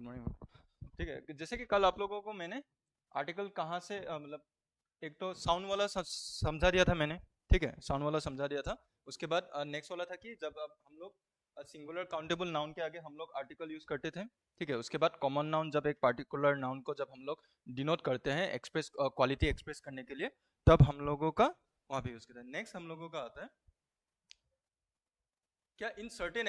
Good morning. ठीक है, जैसे कि कल आप लोगों को मैंने आर्टिकल कहाँ से मतलब एक तो साउंड वाला समझा दिया था मैंने। ठीक है, साउंड वाला समझा दिया था। उसके बाद नेक्स्ट वाला था कि जब अब हम लोग सिंगुलर काउंटेबल नाउन के आगे हम लोग आर्टिकल यूज करते थे। ठीक है, उसके बाद कॉमन नाउन, जब एक पार्टिकुलर नाउन को जब हम लोग डिनोट करते हैं एक्सप्रेस क्वालिटी एक्सप्रेस करने के लिए, तब हम लोगों का वहाँ भी यूज करते हैं। नेक्स्ट हम लोगों का आता है क्या इन certain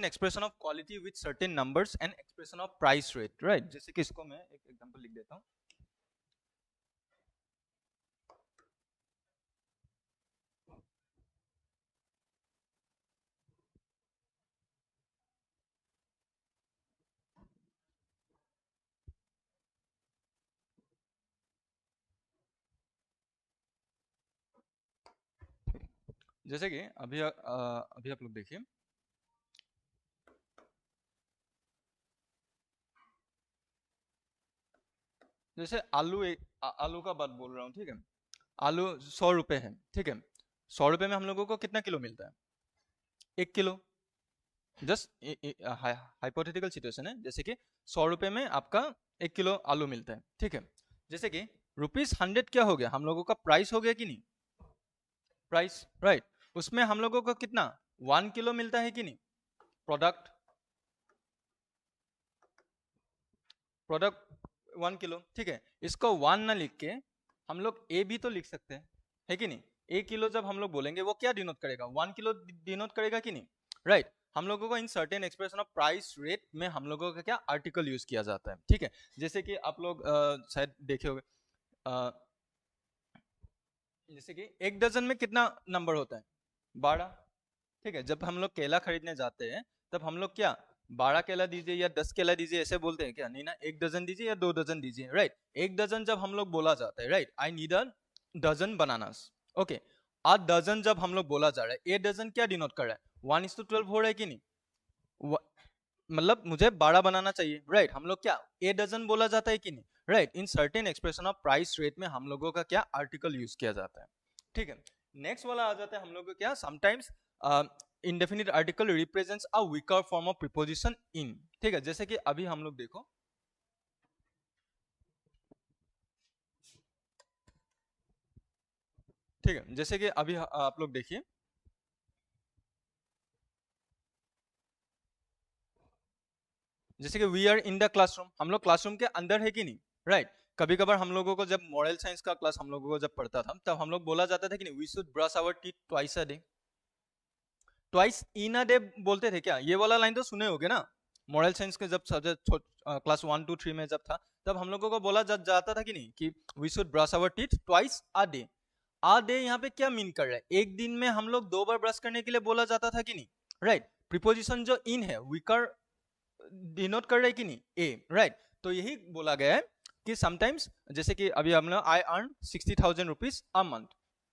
expression of quality with certain numbers and expression of price rate, right? जैसे कि इसको मैं एक एग्जांपल लिख देता हूँ। जैसे कि अभी आप लोग देखिए, जैसे आलू का बात बोल रहा हूँ। ठीक है, आलू 100 रुपए है। ठीक है, 100 रुपए में हम लोगों को कितना किलो मिलता है? 1 किलो। जस्ट हाइपोथेटिकल सिचुएशन है, जैसे कि 100 रुपए में आपका 1 किलो आलू मिलता है। ठीक है, जैसे कि ₹100 क्या हो गया? हम लोगों का प्राइस हो गया कि नहीं? Price, right. उसमें हम लोगों को कितना 1 किलो मिलता है कि नहीं? Product 1 kilo. ठीक है, इसको 1 ना लिख के हम लोग ए भी तो लिख सकते हैं, है कि नहीं? 1 किलो जब हम लोग बोलेंगे वो क्या डिनोट करेगा? 1 किलो डिनोट करेगा कि नहीं? राइट। हम लोगों को in certain expression of price rate में हम लोगों का क्या आर्टिकल यूज किया जाता है। ठीक है, जैसे कि आप लोग शायद देखे होंगे, जैसे कि 1 डजन में कितना नंबर होता है? 12। ठीक है, जब हम लोग केला खरीदने जाते हैं तब हम लोग क्या 12 केला दीजिए या 10 केला दीजिए ऐसे बोलते हैं क्या? नहीं ना, 1 डजन दीजिए या 2 डजन दीजिए, राइट। 1 डजन जब हम लोग बोला जाता है, right, I need a dozen bananas. Okay, a dozen जब हम लोग बोला जा रहा है, 1 डजन क्या डिनोट कर रहा है? 1:12 हो रहा है कि नहीं? मतलब मुझे 12 बनाना चाहिए, राइट। हम लोग क्या 1 डजन बोला जाता है कि नहीं? Right. In certain expression of price rate में हम लोगों का क्या आर्टिकल यूज किया जाता है। ठीक है, नेक्स्ट वाला आ जाता है हम लोग को क्या sometimes indefinite article represents a weaker form of preposition in। ठीक है, जैसे कि अभी हम लोग देखो, ठीक है, जैसे कि अभी आप लोग देखिए, जैसे कि we are in the classroom, हम लोग क्लासरूम के अंदर है कि नहीं? राइट। कभी कभार हम लोगों को जब मॉरल साइंस का क्लास हम लोगों को जब पढ़ता था तब हम लोग बोला जाता था कि नहीं, we should brush our teeth twice a day. Twice in a day बोलते थे क्या? ये वाला लाइन तो सुने होगे ना, मॉरल साइंस के जब सब्जेक्ट क्लास 1 2 3 में जब था तब हम लोगों को बोला जाता था कि नहीं कि we should brush our teeth twice a day. A day यहाँ पे क्या मीन कर रहा है? एक दिन में हम लोग 2 बार ब्रश करने के लिए बोला जाता था कि नहीं? राइट। प्रीपोजिशन जो इन है वीकर डिनोट कर रहा है कि नहीं? ए, राइट। तो यही बोला गया है कि समटाइम्स, जैसे कि अभी हम लोग I earn 60,000 rupees a month,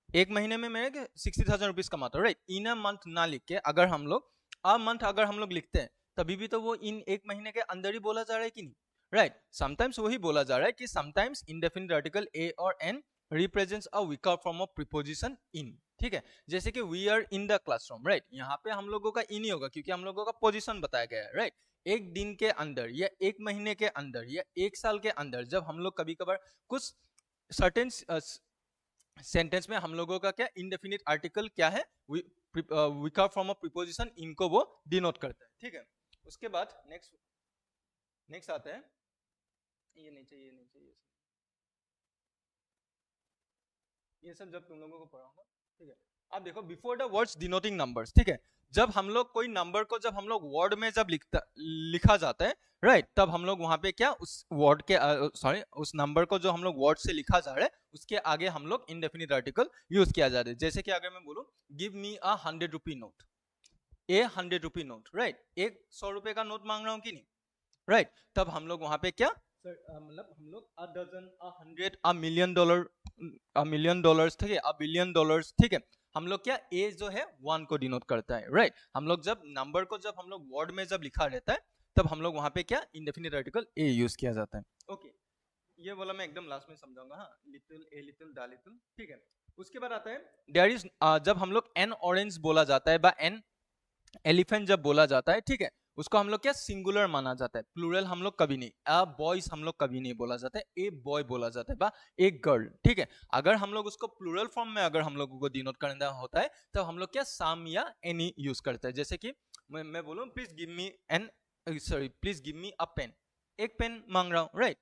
एक महीने में मैं 60,000 रुपीज कमाता हूँ, राइट। इन अ मंथ ना लिख के अगर हम लोग अ मंथ अगर हम लोग लिखते हैं तभी भी तो वो इन एक महीने के अंदर ही बोला जा रहा है कि नहीं? राइट। समटाइम्स वही बोला जा रहा है कि समटाइम्स इंडेफिनिट आर्टिकल ए और an represents a weaker form of preposition in. ठीक है, जैसे कि we are in the classroom, right, यहाँ पे हम लोगों का इन ही होगा क्योंकि हम लोगों का पोजिशन बताया गया है, राइट। एक दिन के अंदर या एक महीने के अंदर या एक साल के अंदर जब हम लोग कभी कभार कुछ सर्टेन सेंटेंस में हम लोगों का क्या इंडेफिनिट आर्टिकल क्या है, वीकर फॉर्म ऑफ प्रीपोजिशन इनको वो डिनोट करता है। ठीक है, उसके बाद नेक्स्ट आता है, ये नहीं चाहिए, नहीं चाहिए ये सब जब तुम लोगों को पढ़ाऊंगा। ठीक है, अब देखो before the words denoting numbers. ठीक है, जब हम लोग कोई नंबर को जब हम लोग वर्ड में जब लिखा जाता है, राइट, तब हम लोग वहां पे क्या उस वर्ड के सॉरी उस नंबर को जो हम लोग वर्ड से लिखा जा रहा है उसके आगे हम लोग इंडेफिनिट आर्टिकल यूज किया जा रहा है। जैसे कि अगर मैं बोलूं गिव मी अ 100 रुपी नोट, ए 100 रुपी नोट, राइट, एक 100 रुपए का नोट मांग रहा हूं कि नहीं? राइट। तब हम लोग वहां पे क्या मतलब हम लोग a dozen, a 100, a million dollar, a million dollars, ठीक है, अ बिलियन डॉलर्स। ठीक है, हम लोग क्या ए जो है 1 को डिनोट करता है, राइट। हम लोग जब नंबर को जब हम लोग वर्ड में जब लिखा रहता है तब हम लोग वहां पे क्या इंडेफिनिट आर्टिकल ए यूज किया जाता है। ओके, ये वाला मैं एकदम लास्ट में समझाऊंगा। हाँ, little a little the little. ठीक है, उसके बाद आता है देयर इज, जब हम लोग एन ऑरेंज बोला जाता है बा एन एलिफेंट जब बोला जाता है, ठीक है, उसको हम लोग क्या सिंगुलर माना जाता है, प्लूरल हम लोग कभी नहीं, अ बॉयज हम लोग कभी नहीं बोला जाता है, ए बॉय बोला जाता है बा एक गर्ल, ठीक है। अगर हम लोग उसको प्लूरल फॉर्म में अगर हम लोगों को डिनोट करना होता है तो हम लोग क्या सम या एनी यूज करते हैं। जैसे कि मैं बोलूं please give me an sorry please give me a pen, एक पेन मांग रहा हूँ, राइट।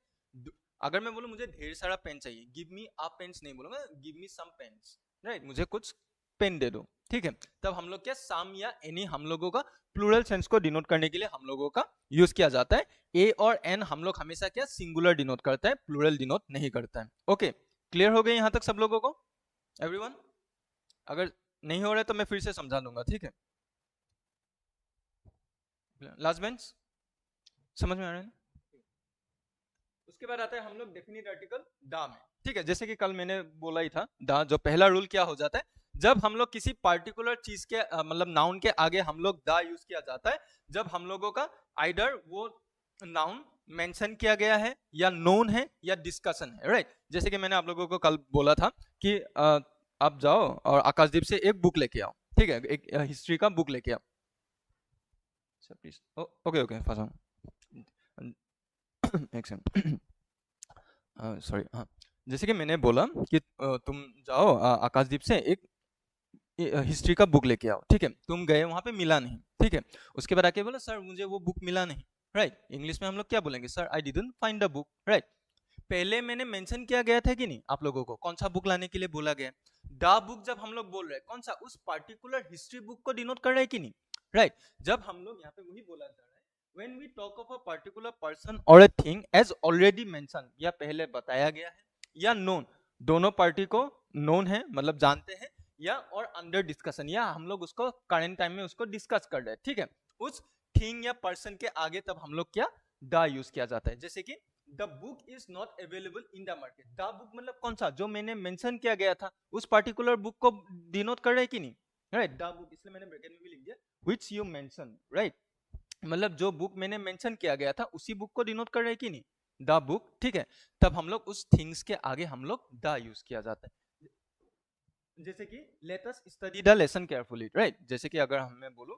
अगर मैं बोलूं मुझे ढेर सारा पेन चाहिए, गिव मी अ पेन्स नहीं बोलूंगा, गिव मी सम पेन्स, राइट, मुझे कुछ पेन दे दो, ठीक है। तब हम लोग क्या सम या एनी हम लोगों का प्लूरल सेंस को डिनोट करने के लिए हम लोगों का यूज किया जाता है। ए और एन हम लोग हमेशा क्या सिंगुलर डिनोट करता है, प्लूरल डिनोट नहीं करता है। ओके, क्लियर हो गए यहां तक सब लोगों को, एवरीवन? अगर नहीं हो रहा है तो मैं फिर से समझा दूंगा, ठीक है। लास्ट बेंच समझ में आ रहा है ना? उसके बाद आता है हम लोग डेफिनिट आर्टिकल दा में, ठीक है। जैसे कि कल मैंने बोला ही था, दा जो पहला रूल क्या हो जाता है, जब हम लोग किसी पार्टिकुलर चीज के मतलब नाउन के आगे हम लोग दा यूज किया जाता है, जब हम लोगों का आइडर वो नाउन मेंशन किया गया है या नोन है या डिस्कशन है, राइट। जैसे कि मैंने आप लोगों को कल बोला था कि आप जाओ और आकाशदीप से एक बुक लेके आओ, ठीक है, एक हिस्ट्री का बुक लेके आओ। प्लीज ओके ओके फसा एक सेकंड सॉरी, हाँ। जैसे कि मैंने बोला कि तुम जाओ आकाशदीप से एक हिस्ट्री का बुक लेके आओ, ठीक है। तुम गए वहां पे मिला नहीं, ठीक है। उसके बाद आके बोला सर मुझे वो बुक मिला नहीं, राइट। इंग्लिश में हम लोग क्या बोलेंगे, sir I didn't find the book, right. पहले मैंने मेंशन किया गया था कि नहीं आप लोगों को कौन सा बुक लाने के लिए बोला गया। द बुक जब हम लोग बोल रहे हैं कौन सा, उस पार्टिकुलर हिस्ट्री बुक को डिनोट कर रहे हैं कि नहीं, राइट। जब हम लोग यहाँ पे वही बोला जा रहा है when we talk of a particular person or a thing as already mentioned, या पहले बताया गया है या known, दोनों पार्टी को known है मतलब जानते हैं, या और अंडर डिस्कशन या हम लोग उसको करंट टाइम में उसको डिस्कस कर रहे हैं, ठीक है। उस थिंग या पर्सन के आगे तब हम लोग क्या द यूज किया जाता है। जैसे कि the book is not available in the market, the book मतलब कौन सा, जो मैंने मेंशन किया गया था उस पार्टिकुलर बुक को डिनोट कर रहे हैं कि नहीं, राइट। द बुक इसलिए मैंने ब्रैकेट में भी लिख दिया व्हिच यू मेंशन, राइट। मतलब जो बुक मैंने मेंशन किया गया था उसी बुक को डिनोट कर रहे हैं कि नहीं, द बुक, ठीक है। तब हम लोग उस थिंग्स के आगे हम लोग द यूज किया जाता है। जैसे कि let us study the lesson carefully, right. जैसे कि अगर हमें बोलूं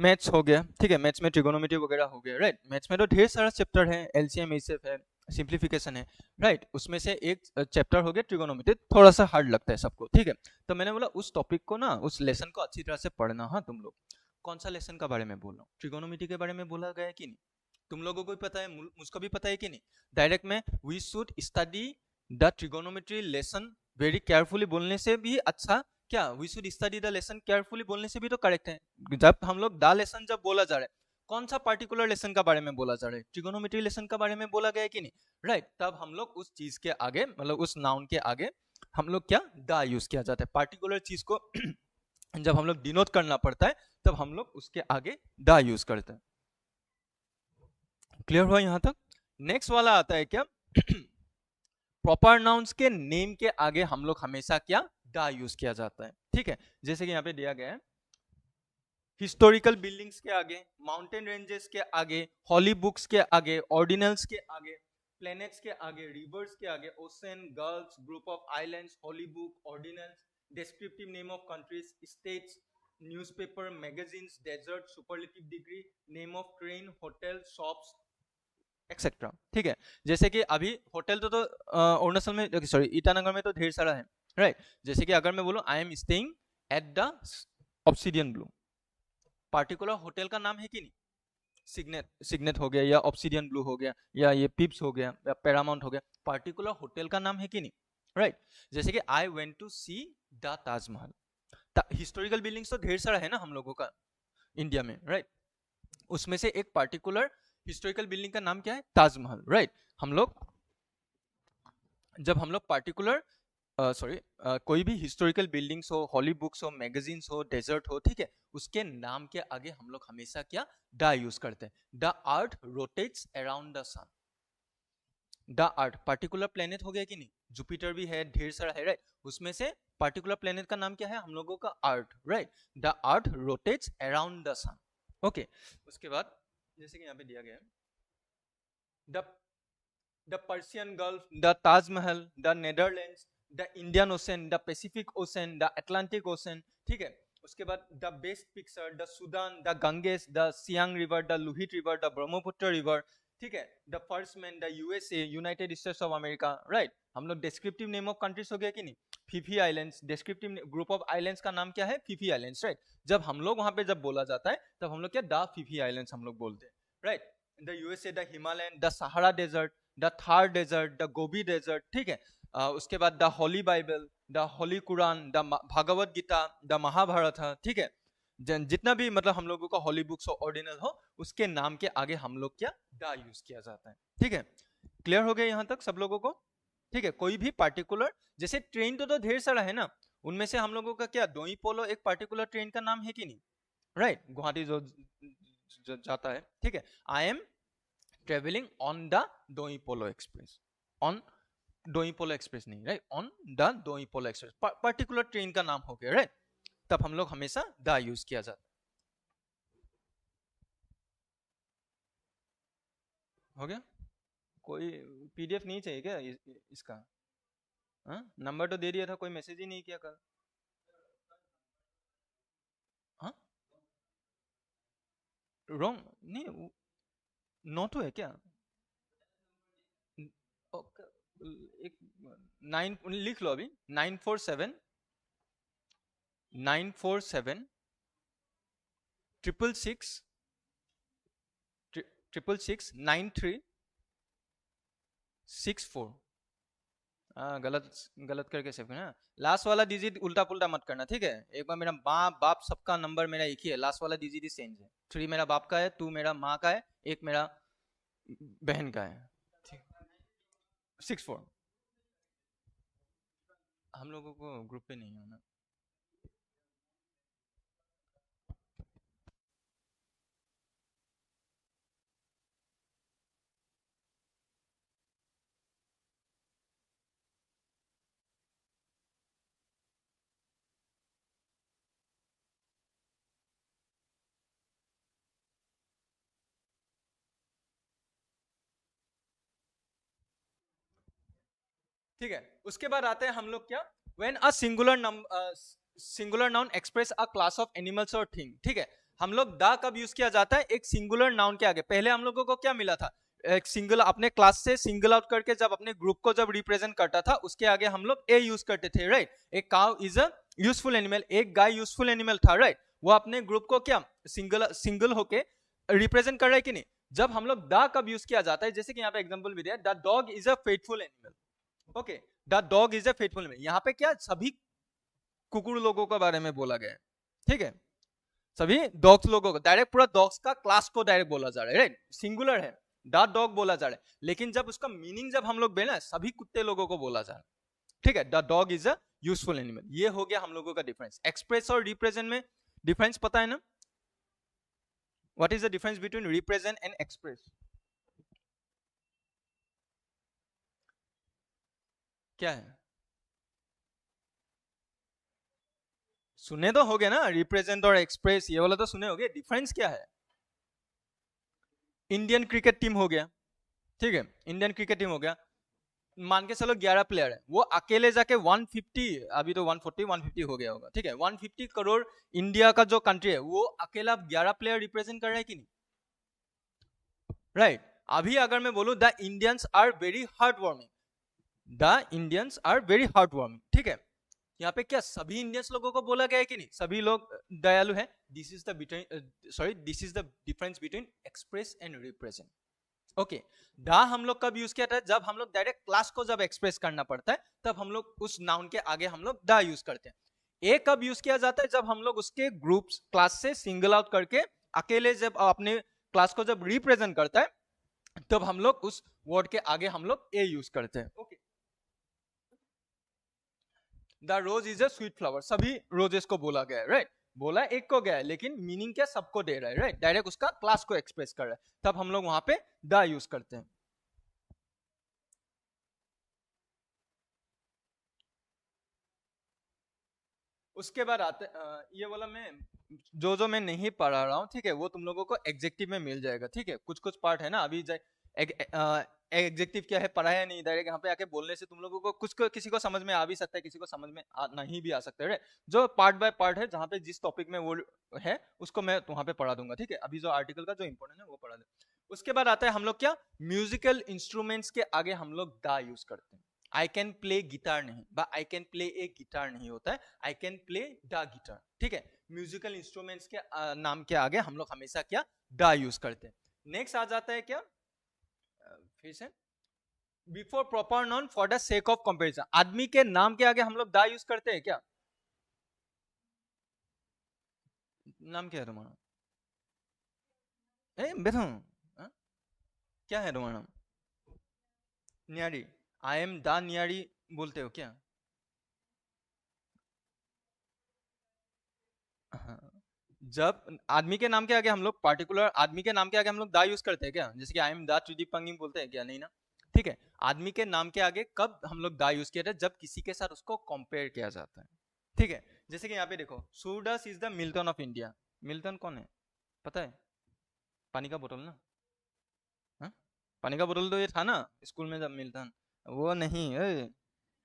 मैथ्स हो गया, ठीक है, मैथ्स में ट्रिगोनोमेट्री वगैरह हो गया, राइट। मैथ्स में तो ढेर सारा चैप्टर है, एलसीएम एचसीएफ है, सिंप्लीफिकेशन है, राइट। उसमें से एक चैप्टर हो गया ट्रिगोनोमेट्री, थोड़ा सा हार्ड लगता है सबको, ठीक है। तो मैंने बोला उस टॉपिक को ना, उस लेसन को अच्छी तरह से पढ़ना, हाँ तुम लोग। कौन सा लेसन का बारे में बोल रहा हूँ, ट्रिगोनोमेट्री के बारे में बोला गया है कि नहीं, तुम लोगों को भी पता है, मुझको भी पता है कि नहीं। डायरेक्ट में we should study the trigonometry lesson very carefully बोलने से भी अच्छा, क्या we should study the lesson carefully बोलने से भी तो करेक्ट है। जब हम लोग द लेसन जब बोला जा रहा है, कौन सा पार्टिकुलर लेसन का बारे में बोला जा रहा है, ट्रिगोनोमेट्री लेसन का बारे में बोला गया है कि नहीं, राइट। तब हम लोग उस चीज के आगे मतलब उस नाउन के आगे हम लोग क्या द यूज किया जाता है। पार्टिकुलर चीज को जब हम लोग डिनोट करना पड़ता है तब हम लोग उसके आगे द यूज करते हैं। क्लियर हुआ यहां तक? नेक्स्ट वाला आता है क्या प्रॉपर नाउन्स के नेम के आगे हम लोग हमेशा क्या द यूज किया जाता है, ठीक है। जैसे कि यहाँ पे दिया गया है हिस्टोरिकल बिल्डिंग्स के आगे, माउंटेन रेंजेस के आगे, हॉली बुक्स के आगे, ऑर्डिनल्स के आगे, प्लैनेट्स के आगे, रिवर्स के आगे, ocean, gulfs, group of islands, holy book, ordinals, descriptive name of countries, states, newspaper, magazines, desert, superlative degree, name of train, hotel, shops etcetera, ठीक है। जैसे कि अभी होटल तो अरुणाचल में सॉरी ईटानगर में तो ढेर सारा है, राइट। जैसे कि अगर मैं बोलूं I am staying at the obsidian blue, particular hotel का नाम है कि नहीं, सिग्नेट सिग्नेट हो गया या ऑब्सिडियन ब्लू हो गया या ये पिप्स हो गया या पैरामाउंट हो गया, पार्टिकुलर होटल का नाम है कि नहीं, राइट। जैसे कि I went to see the Taj Mahal, historical buildings तो ढेर सारा है ना हम लोगों का इंडिया में, राइट। उसमें से एक पार्टिकुलर हिस्टोरिकल बिल्डिंग का नाम क्या है, ताजमहल, राइट। हम लोग जब हम लोग पार्टिकुलर कोई भी हिस्टोरिकल बिल्डिंग्स हो, हॉली बुक्स हो, मैगजीन्स हो, डेजर्ट हो, ठीक है, उसके नाम के आगे हम लोग हमेशा क्या द यूज करते हैं। The earth rotates around the sun, the earth particular planet हो गया कि नहीं, जुपिटर भी है, ढेर सारा है, राइट। उसमें से पार्टिकुलर प्लेनेट का नाम क्या है हम लोगों का, earth, right. The earth rotates around the sun, okay. उसके बाद जैसे कि यहाँ पे दिया गया है the Persian Gulf, the Taj Mahal, the Netherlands, the Indian Ocean, the Pacific Ocean, the Atlantic Ocean, ठीक है। उसके बाद the best picture, the Sudan, the Ganges, the Siang river, the Lohit river, the Brahmaputra river, ठीक है, the first man, the USA, United States of America, right. हम लोग descriptive name of countries हो गया कि नहीं, Phi Phi islands, descriptive group of islands का नाम क्या है, फीफी आइलैंड्स, राइट। जब हम लोग वहां पे जब बोला जाता है तब हम लोग क्या द फीफी आइलैंड्स हम लोग बोलते हैं, right. The USA, the Himalayan, the Sahara desert, the Thar desert, the Gobi desert, ठीक है। उसके बाद the holy Bible, the holy Quran, the Bhagavad Gita, the Mahabharata, ठीक है। जितना भी मतलब हम लोगों का हॉली बुक्स हो, ऑर्डिनल हो, उसके नाम के आगे हम लोग क्या द यूज किया जाता है, ठीक है। क्लियर हो गया यहाँ तक सब लोगों को, ठीक है। कोई भी पार्टिकुलर, जैसे ट्रेन तो ढेर सारा है ना, उनमें से हम लोगों का क्या दोई पोलो एक पार्टिकुलर ट्रेन का नाम है कि नहीं, राइट। गुवाहाटी जो जाता है, ठीक है। I am travelling on the दोई पोलो एक्सप्रेस, ऑन दोई पोलो एक्सप्रेस नहीं, राइट, ऑन द दोई पोलो एक्सप्रेस, पर्टिकुलर ट्रेन का नाम हो गया, राइट। तब हम लोग हमेशा द यूज किया जाता है। हो गया? कोई पीडीएफ नहीं चाहिए क्या इसका? नंबर तो दे दिया था, कोई मैसेज ही नहीं किया कल। हाँ, रॉन्ग नहीं, नोट है क्या? एक 9 लिख लो अभी, 947 947 666 666 9364। गलत गलत करके सेव करना, लास्ट वाला डिजिट उल्टा पुल्टा मत करना, ठीक है। एक बार मेरा माँ बाप सबका नंबर मेरा एक ही है, लास्ट वाला डिजिट ही चेंज है। 3 मेरा बाप का है, 2 मेरा माँ का है, 1 मेरा बहन का है, ठीक। 64। हम लोगों को ग्रुप पे नहीं होना। ठीक है, उसके बाद आते हैं हम लोग क्या, when a singular noun express a class of animals और थिंग, ठीक है। हम लोग द कब यूज किया जाता है, एक सिंगुलर नाउन के आगे। पहले हम लोगों को क्या मिला था, एक सिंगल अपने क्लास से सिंगल आउट करके जब अपने ग्रुप को जब रिप्रेजेंट करता था, उसके आगे हम लोग ए यूज करते थे, राइट। एक cow is a useful animal, एक गाय यूजफुल एनिमल था, राइट। वो अपने ग्रुप को क्या सिंगल होके रिप्रेजेंट कर रहा है कि नहीं। जब हम लोग द कब यूज किया जाता है, जैसे कि यहाँ पे एग्जांपल भी दिया, the dog is a faithful animal, okay, the dog is a faithful animal. यहाँ पे क्या सभी कुकुर लोगों के बारे में बोला गया है, ठीक है। सभी डॉग्स लोगों को डायरेक्ट पूरा डॉग्स का क्लास को डायरेक्ट बोला जा रहा है, राइट, सिंगुलर है, द डॉग बोला जा रहा है। लेकिन जब उसका मीनिंग जब हम लोग बेना, सभी कुत्ते लोगों को बोला जा रहा है, ठीक है। The dog is a useful animal. ये हो गया हम लोगों का डिफरेंस। एक्सप्रेस और रिप्रेजेंट में डिफरेंस पता है ना, what is the difference between represent and express? क्या है? सुने तो हो गया ना, रिप्रेजेंट और एक्सप्रेस, ये वाला तो सुने हो गए। डिफरेंस क्या है? इंडियन क्रिकेट टीम हो गया, ठीक है, इंडियन क्रिकेट टीम हो गया, मान के चलो 11 प्लेयर है, वो अकेले जाके 150, अभी तो 140 150 हो गया होगा, ठीक है, 150 करोड़ इंडिया का जो कंट्री है, वो अकेला 11 प्लेयर रिप्रेजेंट कर रहा है कि नहीं, राइट। अभी अगर मैं बोलूं the Indians are very hard working, the Indians are very hard working, ठीक है। यहाँ पे क्या सभी इंडियंस लोगों को बोला गया है कि नहीं, सभी लोग दयालु हैं। This is the this is the difference between express and represent, okay. The हम लोग कब यूज किया था, जब हम लोग डायरेक्ट क्लास को जब एक्सप्रेस करना पड़ता है, तब हम लोग उस नाउन के आगे हम लोग द यूज करते हैं। ए कब यूज किया जाता है, जब हम लोग उसके ग्रुप्स क्लास से सिंगल आउट करके अकेले जब अपने क्लास को जब रिप्रेजेंट करता है, तब हम लोग उस वर्ड के आगे हम लोग ए यूज करते हैं, okay. The rose is a sweet flower, सभी रोजेस को बोला गया है, राइट। बोला एक को गया है, लेकिन मीनिंग क्या सबको दे रहा है, राइट, डायरेक्ट उसका क्लास को एक्सप्रेस कर रहा है, तब हम लोग वहां पे द यूज करते हैं। उसके बाद आते ये वाला मैं जो मैं नहीं पढ़ा रहा हूँ, ठीक है, वो तुम लोगों को एग्जेक्टिव में मिल जाएगा, ठीक है। कुछ कुछ पार्ट है ना, अभी एग्जेक्टिव क्या है पढ़ा है नहीं, डायरेक्ट यहाँ पे आके बोलने से तुम लोगों को किसी को समझ में आ भी सकता है, किसी को समझ में नहीं भी आ सकता है। जो पार्ट बाय पार्ट है, जहाँ पे जिस टॉपिक में वो है उसको मैं वहाँ पे पढ़ा दूंगा, ठीक है। अभी जो आर्टिकल का जो इंपॉर्टेंट है वो पढ़ा दे। उसके बाद आता है हम लोग क्या, म्यूजिकल इंस्ट्रूमेंट्स के आगे हम लोग दा यूज करते हैं। आई कैन प्ले गिटार नहीं, I can play A guitar नहीं होता है, I can play the guitar, ठीक है। म्यूजिकल इंस्ट्रूमेंट्स के नाम के आगे हम लोग हमेशा क्या, दा यूज करते हैं। नेक्स्ट आ जाता है क्या, फिर से before proper noun for the sake of comparison. आदमी के नाम के आगे हम लोग दा यूज करते हैं क्या? नाम क्या है तुम्हारा? बैठो, क्या है तुम्हारा नाम? न्यारी। आई एम द न्यारी बोलते हो क्या? हाँ। जब आदमी के नाम के आगे हम लोग पार्टिकुलर आदमी के नाम के आगे हम लोग दा यूज करते हैं क्या? जैसे कि आई एम द ट्रिदीप पंगिंग बोलते हैं क्या? नहीं ना, ठीक है। आदमी के नाम के आगे कब हम लोग दा यूज किया था? जब किसी के साथ उसको कंपेयर किया जाता है, ठीक है। जैसे कि यहाँ पे देखो, Surdas is the Milton of India. Milton कौन है पता है? पानी का बोतल ना, हाँ? पानी का बोतल तो ये था ना स्कूल में जब मिल्टन, वो नहीं,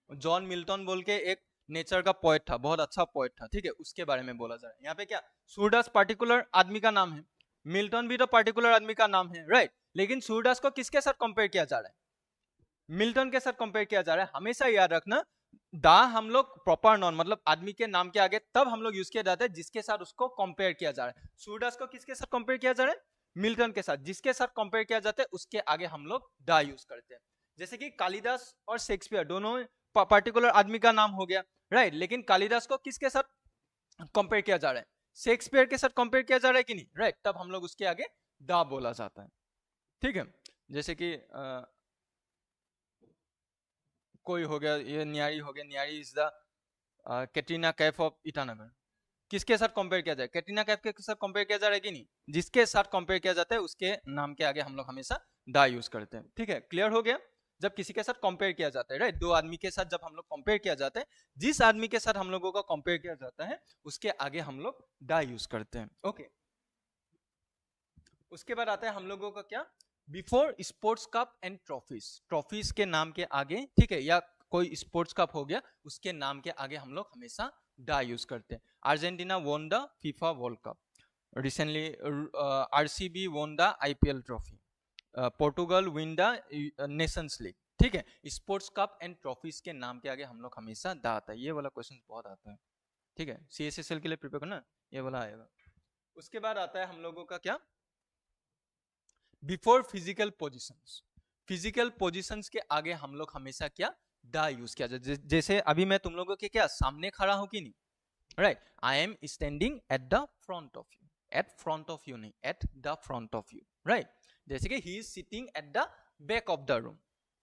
जॉन मिल्टन बोल के एक नेचर का पोएट था, बहुत अच्छा पोएट था, ठीक है। उसके बारे में बोला जा रहा है यहाँ पे। क्या सूरदास पार्टिकुलर आदमी का नाम है, मिल्टन भी तो पार्टिकुलर आदमी का नाम है, राइट। लेकिन सूरदास को किसके साथ कंपेयर किया जा रहा है? मिल्टन के साथ कंपेयर किया जा रहा है। हमेशा याद रखना, दा हम लोग प्रॉपर नॉन मतलब आदमी के नाम के आगे तब हम लोग यूज किया जाता है जिसके साथ उसको कंपेयर किया जा रहा है। सूरदास को किसके साथ कंपेयर किया जा रहा है? मिल्टन के साथ। जिसके साथ कंपेयर किया जाता है उसके आगे हम लोग दा यूज करते हैं। जैसे कि कालिदास और शेक्सपियर दोनों पार्टिकुलर आदमी का नाम हो गया, राइट। लेकिन कालिदास को किसके साथ कंपेयर किया जा रहा है? शेक्सपियर के साथ कंपेयर किया जा रहा है कि नहीं, राइट। तब हम लोग उसके आगे दा बोला जाता है, ठीक है। जैसे कि कोई हो गया, ये न्यारी हो गया, न्यारी is the Katrina Kaif of Itanagar. किसके साथ कंपेयर किया जाए? कैटरीना कैफ के साथ कंपेयर किया जा रहा है कि नहीं? जिसके साथ कंपेयर किया जाता है उसके नाम के आगे हम लोग हमेशा दा यूज करते हैं, ठीक है। क्लियर हो गया? जब किसी के साथ कंपेयर किया जाता है, राइट, दो आदमी के साथ जब हम लोग कंपेयर किया जाता है, जिस आदमी के साथ हम लोगों का कंपेयर किया जाता है उसके आगे हम लोग दा यूज करते हैं, ओके। उसके बाद आता है हम लोगों का क्या, before sports cup and trophies. Trophies के नाम के आगे, ठीक है, या कोई स्पोर्ट्स कप हो गया उसके नाम के आगे हम लोग हमेशा दा यूज करते हैं। Argentina won the FIFA world cup, recently RCB won the IPL trophy, Portugal win the Nations league, ठीक है। स्पोर्ट्स कप एंड ट्रॉफीज के नाम के आगे हम लोग हमेशा दा आता है। ये वाला क्वेश्चन बहुत आता है, ठीक है, सीएसएसएल के लिए प्रिपेयर करना, ये वाला आएगा। उसके बाद आता है हम लोगों का क्या, before physical positions. Physical positions के आगे हम लोग हमेशा क्या, द यूज किया जाए। जैसे अभी मैं तुम लोगों के क्या सामने खड़ा हूं कि नहीं, right. I am standing at the front of you, at front of you नहीं, at the front of you, right. जैसे कि he is sitting at the back of the room,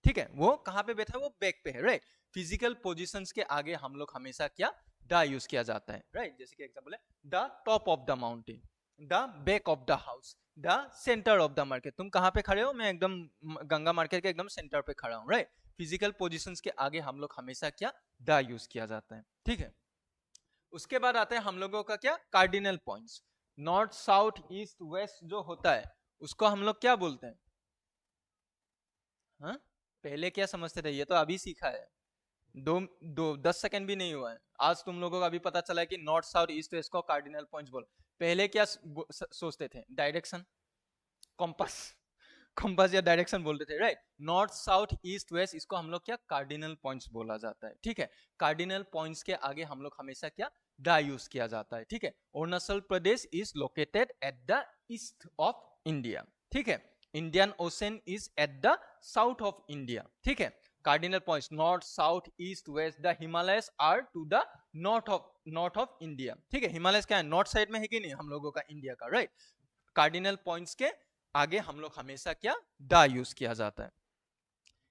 ठीक है, वो कहां पे बैठा है? वो बैक पे है, राइट। फिजिकल पोजिशंस के आगे हम लोग हमेशा क्या, द यूज किया जाता है, राइट। जैसे कि एग्जांपल है the top of the mountain, the back of the house, the centre of the market. तुम कहां पे खड़े हो? मैं एकदम गंगा मार्केट के एकदम सेंटर पे खड़ा हूं, राइट। फिजिकल पोजीशंस के आगे हम लोग हमेशा क्या, द यूज किया जाता है, ठीक है। उसके बाद आते हैं हम लोगों का क्या, cardinal points. North south east waste जो होता है उसको हम लोग क्या बोलते हैं? हाँ, पहले क्या समझते थे? ये तो अभी सीखा है, दो दो 10 सेकंड भी नहीं हुआ है, आज तुम लोगों को अभी पता चला है कि नॉर्थ साउथ ईस्ट वेस्ट को कार्डिनल पॉइंट्स बोल। पहले क्या सोचते थे? डायरेक्शन, कॉम्पास, कॉम्पास या डायरेक्शन बोलते थे, right. North south east waste इसको हम लोग क्या, कार्डिनल पॉइंट्स बोला जाता है, ठीक है। कार्डिनल पॉइंट्स के आगे हम लोग हमेशा क्या, द यूज किया जाता है, ठीक है। Arunachal Pradesh is located at the east of India, ठीक है। Indian Ocean is at the south of India, ठीक है। Cardinal points north south east west, the Himalayas are to the north of India, ठीक है। हिमालयस क्या है, नॉर्थ साइड में है कि नहीं हम लोगों का इंडिया का, राइट। कार्डिनल पॉइंट्स के आगे हम लोग हमेशा क्या, द यूज किया जाता है।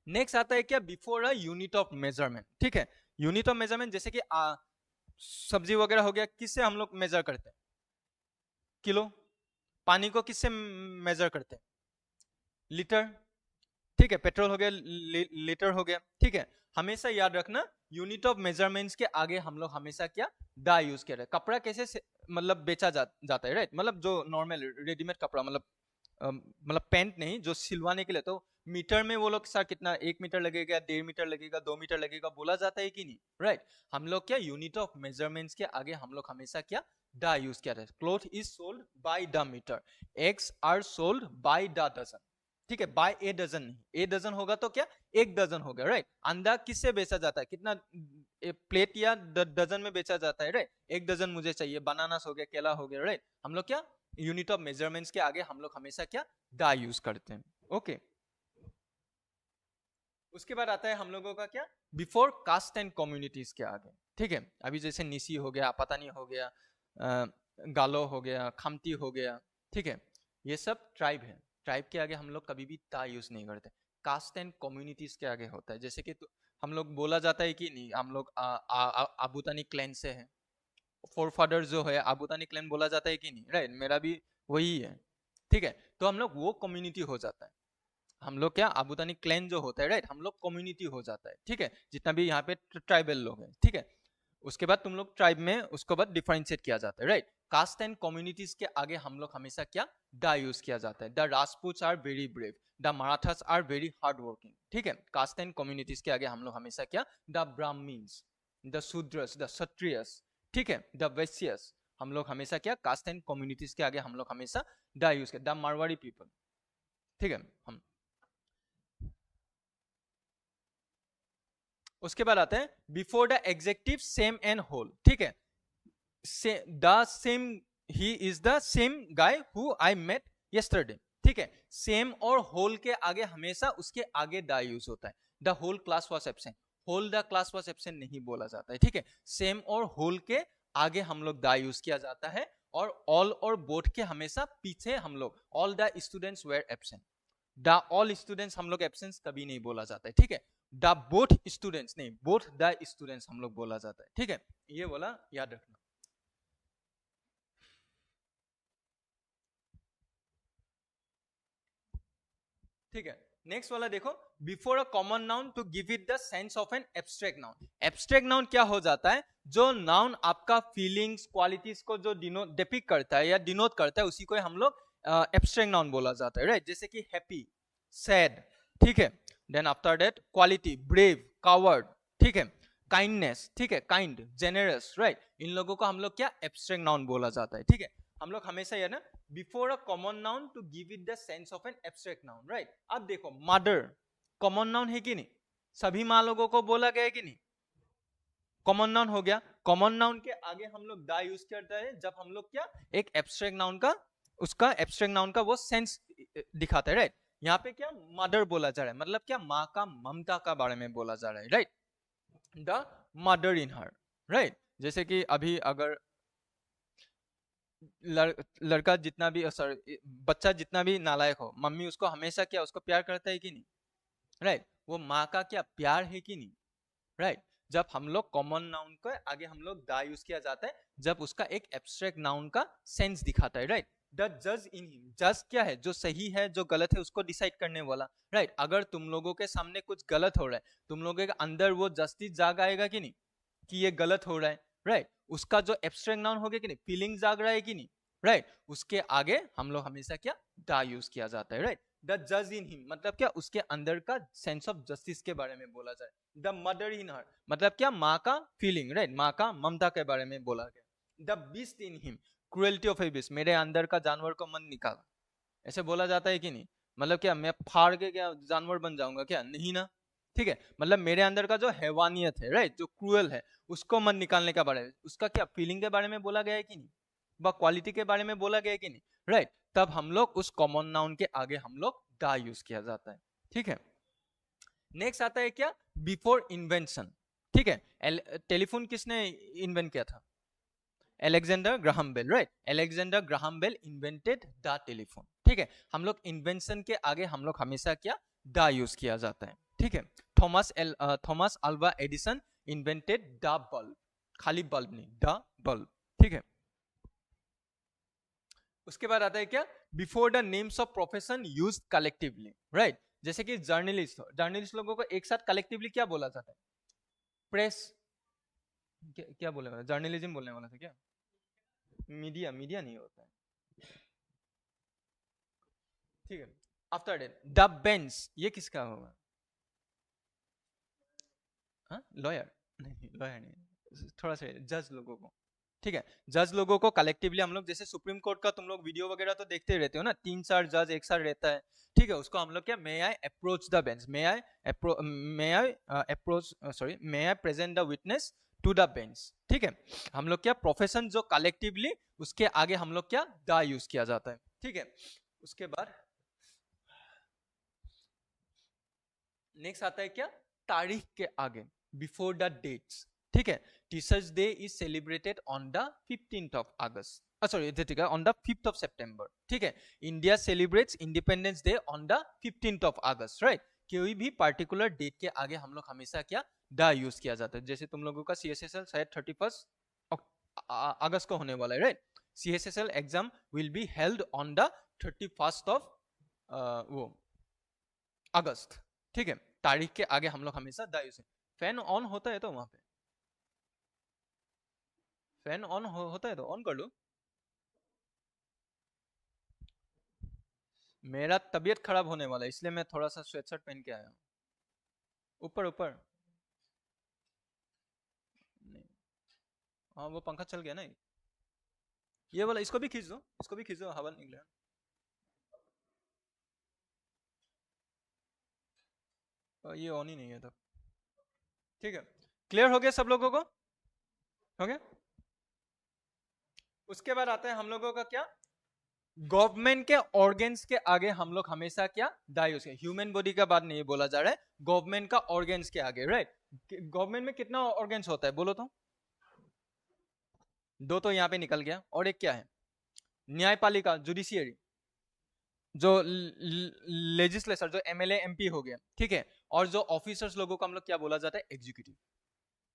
नेक्स्ट आता है क्या, before a unit of measurement, ठीक है। यूनिट ऑफ मेजरमेंट जैसे कि सब्जी वगैरह हो गया, किससे हम लोग मेजर करते हैं? किलो। पानी को किससे मेजर करते हैं? लीटर, ठीक है। पेट्रोल हो गया, लीटर हो गया, ठीक है। हमेशा याद रखना, यूनिट ऑफ मेजरमेंट्स के आगे हम लोग हमेशा क्या, द यूज कर रहे हैं। कपड़ा कैसे मतलब बेचा जाता है, राइट। मतलब जो नॉर्मल रेडीमेड कपड़ा, मतलब मतलब पेंट नहीं, जो सिलवाने के लिए, तो मीटर में वो लोग सर कितना 1 मीटर लगेगा, 1.5 मीटर लगेगा, 2 मीटर लगेगा बोला जाता है कि नहीं, राइट। हम लोग क्या यूनिट ऑफ मेजरमेंट्स के आगे हम लोग हमेशा क्या दा यूज किया जाता है। Cloth is sold by the metre, eggs are sold by the dozen, ठीक है, बाय ए डजन नहीं, ए डजन होगा तो क्या 1 डजन हो गया, राइट। अंडा किससे बेचा जाता है, कितना प्लेट या डजन में बेचा जाता है, राइट। 1 डजन मुझे चाहिए, बनानास हो गया, केला हो गया, राइट। हम लोग क्या यूनिट ऑफ मेजरमेंट्स के आगे हम लोग हमेशा क्या दा यूज करते हैं, ओके। उसके बाद आता है हम लोगों का क्या बिफोर कास्ट एंड कम्युनिटीज के आगे, ठीक है। अभी जैसे निसी हो गया, पतानी हो गया, गालो हो गया, खामती हो गया, ठीक है, ये सब ट्राइब है। ट्राइब के आगे हम लोग कभी भी ता यूज नहीं करते। कास्ट एंड कम्युनिटीज के आगे होता है, जैसे कि हम लोग बोला जाता है कि नहीं हम लोग आबूतानी क्लैन से है, फोर फादर जो है आबूतानी क्लैन बोला जाता है कि नहीं, राइट, मेरा भी वही है, ठीक है। तो हम लोग वो कम्युनिटी हो जाता है, हम लोग क्या आबूतानी क्लैन जो होता है, राइट, हम लोग कम्युनिटी हो जाता है, ठीक है, जितना भी यहाँ पे ट्राइबल लोग हैं, ठीक है। उसके बाद तुम लोग ट्राइब में उसके बाद डिफरेंशिएट किया जाता है, राइट। कास्ट एंड कम्युनिटीज के आगे हम लोग हमेशा क्या दा यूज किया जाता है। The Rajput are very brave, the Marathas are very hard working, ठीक है। कास्ट एंड कम्युनिटीज के आगे हम लोग हमेशा क्या the Brahmins, the Shudras, the Kshatriyas, ठीक है, द वैश्यस, हम लोग हमेशा क्या कास्ट एंड कम्युनिटीज के आगे हम लोग हमेशा द यूज किया, द मारवाड़ी पीपल, ठीक है। हम उसके बाद आते हैं before the adjective same and whole, ठीक है। The same, he is the same guy who I met yesterday, ठीक है। सेम और होल के आगे हमेशा उसके आगे द यूज होता है। The whole class was absent, whole the class was absent नहीं बोला जाता है, ठीक है। सेम और होल के आगे हम लोग द यूज किया जाता है, और ऑल और बोथ के हमेशा पीछे हम लोग all the students were absent, the all students हम लोग एब्सेंस कभी नहीं बोला जाता है, ठीक है। द बोथ स्टूडेंट्स नहीं, बोथ द स्टूडेंट्स हम लोग बोला जाता है, ठीक है। ये बोला याद रखना, ठीक है। नेक्स्ट वाला देखो, before a common noun to give it the sense of an abstract noun. Abstract noun क्या हो जाता है, जो नाउन आपका फीलिंग्स क्वालिटीज को जो डिपिक्ट करता है या डिनोट करता है, उसी को हम लोग एब्स्ट्रैक्ट नाउन बोला जाता है, राइट। जैसे कि हैप्पी, सैड, ठीक है। Then after that quality, brave, coward, ठीक है, काइंडनेस, ठीक है, काइंड, जेनरस, राइट। इन लोगों को हम लोग क्या एब्स्ट्रैक्ट नाउन बोला जाता है, ठीक है। हम लोग हमेशा ये ना before a common noun to give it the sense of an abstract noun, right. अब देखो मदर कॉमन नाउन है कि नहीं, सभी माँ लोगों को बोला गया है कि नहीं, कॉमन नाउन हो गया। कॉमन नाउन के आगे हम लोग दा यूज करते हैं जब हम लोग क्या एक एब्स्ट्रैक्ट नाउन का, उसका एब्स्ट्रैक्ट नाउन का वो सेंस दिखाता है, राइट। यहाँ पे क्या मदर बोला जा रहा है, मतलब क्या माँ का ममता का बारे में बोला जा रहा है, right. The mother in her, right. जैसे कि अभी अगर लड़का जितना भी सॉरी बच्चा जितना भी नालायक हो, मम्मी उसको हमेशा क्या उसको प्यार करता है कि नहीं, राइट। वो माँ का क्या प्यार है कि नहीं, राइट। जब हम लोग कॉमन नाउन के आगे हम लोग दा यूज किया जाता है जब उसका एक एब्स्ट्रैक्ट नाउन का सेंस दिखाता है, राइट। द जज इन हिम, जज क्या है, जो सही है जो गलत है उसको डिसाइड करने वाला, राइट। अगर तुम लोगों के सामने कुछ गलत हो रहा है, तुम लोगों के अंदर वो जस्टिस जाग आएगा कि नहीं कि ये गलत हो रहा है, राइट। उसका जो एब्स्ट्रैक्ट नाउन हो गया कि नहीं, फीलिंग जाग रहा है कि नहीं, राइट। उसके आगे हम लोग हमेशा क्या दा यूज किया जाता है, राइट। द जज इन हिम मतलब क्या उसके अंदर का सेंस ऑफ जस्टिस के बारे में बोला जाए। द मदर इन हर मतलब क्या माँ का फीलिंग, राइट, माँ का ममता के बारे में बोला गया। The beast in him, cruelty of A beast, मेरे अंदर का जानवर को मन निकाला, ऐसे बोला जाता है कि नहीं, मतलब क्या मैं फाड़ के क्या जानवर बन जाऊंगा क्या, नहीं ना, ठीक है। मतलब मेरे अंदर का जो हैवानियत है, राइट, जो क्रूअल है उसको मन निकालने का बारे में, उसका क्या फीलिंग के बारे में बोला गया है कि नहीं, व क्वालिटी के बारे में बोला गया है कि नहीं, राइट। तब हम लोग उस कॉमन नाउन के आगे हम लोग दा यूज किया जाता है, ठीक है। नेक्स्ट आता है क्या बिफोर इन्वेंशन, ठीक है। टेलीफोन किसने इन्वेंट किया था, Alexander Graham Bell, right. Alexander Graham Bell invented the telephone, ठीक है। हम लोग इन्वेंशन के आगे हम लोग हमेशा क्या द यूज किया जाता है, ठीक है। Thomas Alva Edison invented the bulb, खाली बल्ब नहीं, द बल्ब, ठीक है। उसके बाद आता है क्या before the names of profession use collectively, right. जैसे कि जर्नलिस्ट, जर्नलिस्ट लोगों को एक साथ कलेक्टिवली क्या बोला जाता है, प्रेस, क्या बोलने वाला, जर्नलिज्म बोलने वाला था क्या, मीडिया, मीडिया नहीं होता है, ठीक है। आफ्टर डेट द बेंच, ये किसका होगा? हाँ, लॉयर नहीं, लॉयर नहीं, थोड़ा सा जज लोगों को, ठीक है। जज लोगों को कलेक्टिवली हम लोग, जैसे सुप्रीम कोर्ट का तुम लोग वीडियो वगैरह तो देखते ही रहते हो ना, 3-4 जज एक साथ रहता है, ठीक है। उसको हम लोग क्या, may I approach the bench, may I approach, sorry, may I present the witness to the bench, ठीक है। हम लोग क्या, प्रोफेशन जो कलेक्टिवली, उसके आगे हम लोग क्या, द यूज किया जाता है, ठीक है। उसके बाद नेक्स्ट आता है क्या, तारीख के आगे, बिफोर द डेट्स, ठीक है। Teachers day is celebrated on the 15th of August, sorry, ठीक है, ऑन द 5th ऑफ सितंबर, ठीक है। India celebrates independence day on the 15th of August, right. कोई भी पार्टिकुलर डेट के आगे हम लोग हमेशा क्या, द यूज किया जाता है। जैसे तुम लोगों का CSSL शायद 31 अगस्त को होने वाला है, right. CSSL exam will be held on the 31st of वो अगस्त, ठीक है। तारीख के आगे हम लोग हमेशा द यूज। फैन ऑन होता है तो वहां पे फैन ऑन होता है तो ऑन कर लो। मेरा तबीयत खराब होने वाला है, इसलिए मैं थोड़ा सा स्वेटशर्ट पहन के आया हूँ। ऊपर ऊपर नहीं, हाँ वो पंखा चल गया ना, ये वाला, इसको भी खींच दो, इसको भी खींच दो, हवा निकले। ये ऑन ही नहीं है तब, ठीक है। क्लियर हो गया सब लोगों को? हो गया। उसके बाद आता है हम लोगों का क्या, गवर्नमेंट के ऑर्गेन्स के आगे हम लोग हमेशा क्या, द यूज। ह्यूमन बॉडी का बात नहीं बोला जा रहा है, गवर्नमेंट का ऑर्गेन्स के आगे, राइट। गवर्नमेंट में कितना ऑर्गेन्स होता है बोलो तो? दो तो यहाँ पे निकल गया, और एक क्या है, न्यायपालिका, जुडिशियरी, जो लेजिस्लेचर, जो MLA MP हो गया, ठीक है। और जो ऑफिसर्स लोगों को हम लोग क्या बोला जाता है, एग्जीक्यूटिव,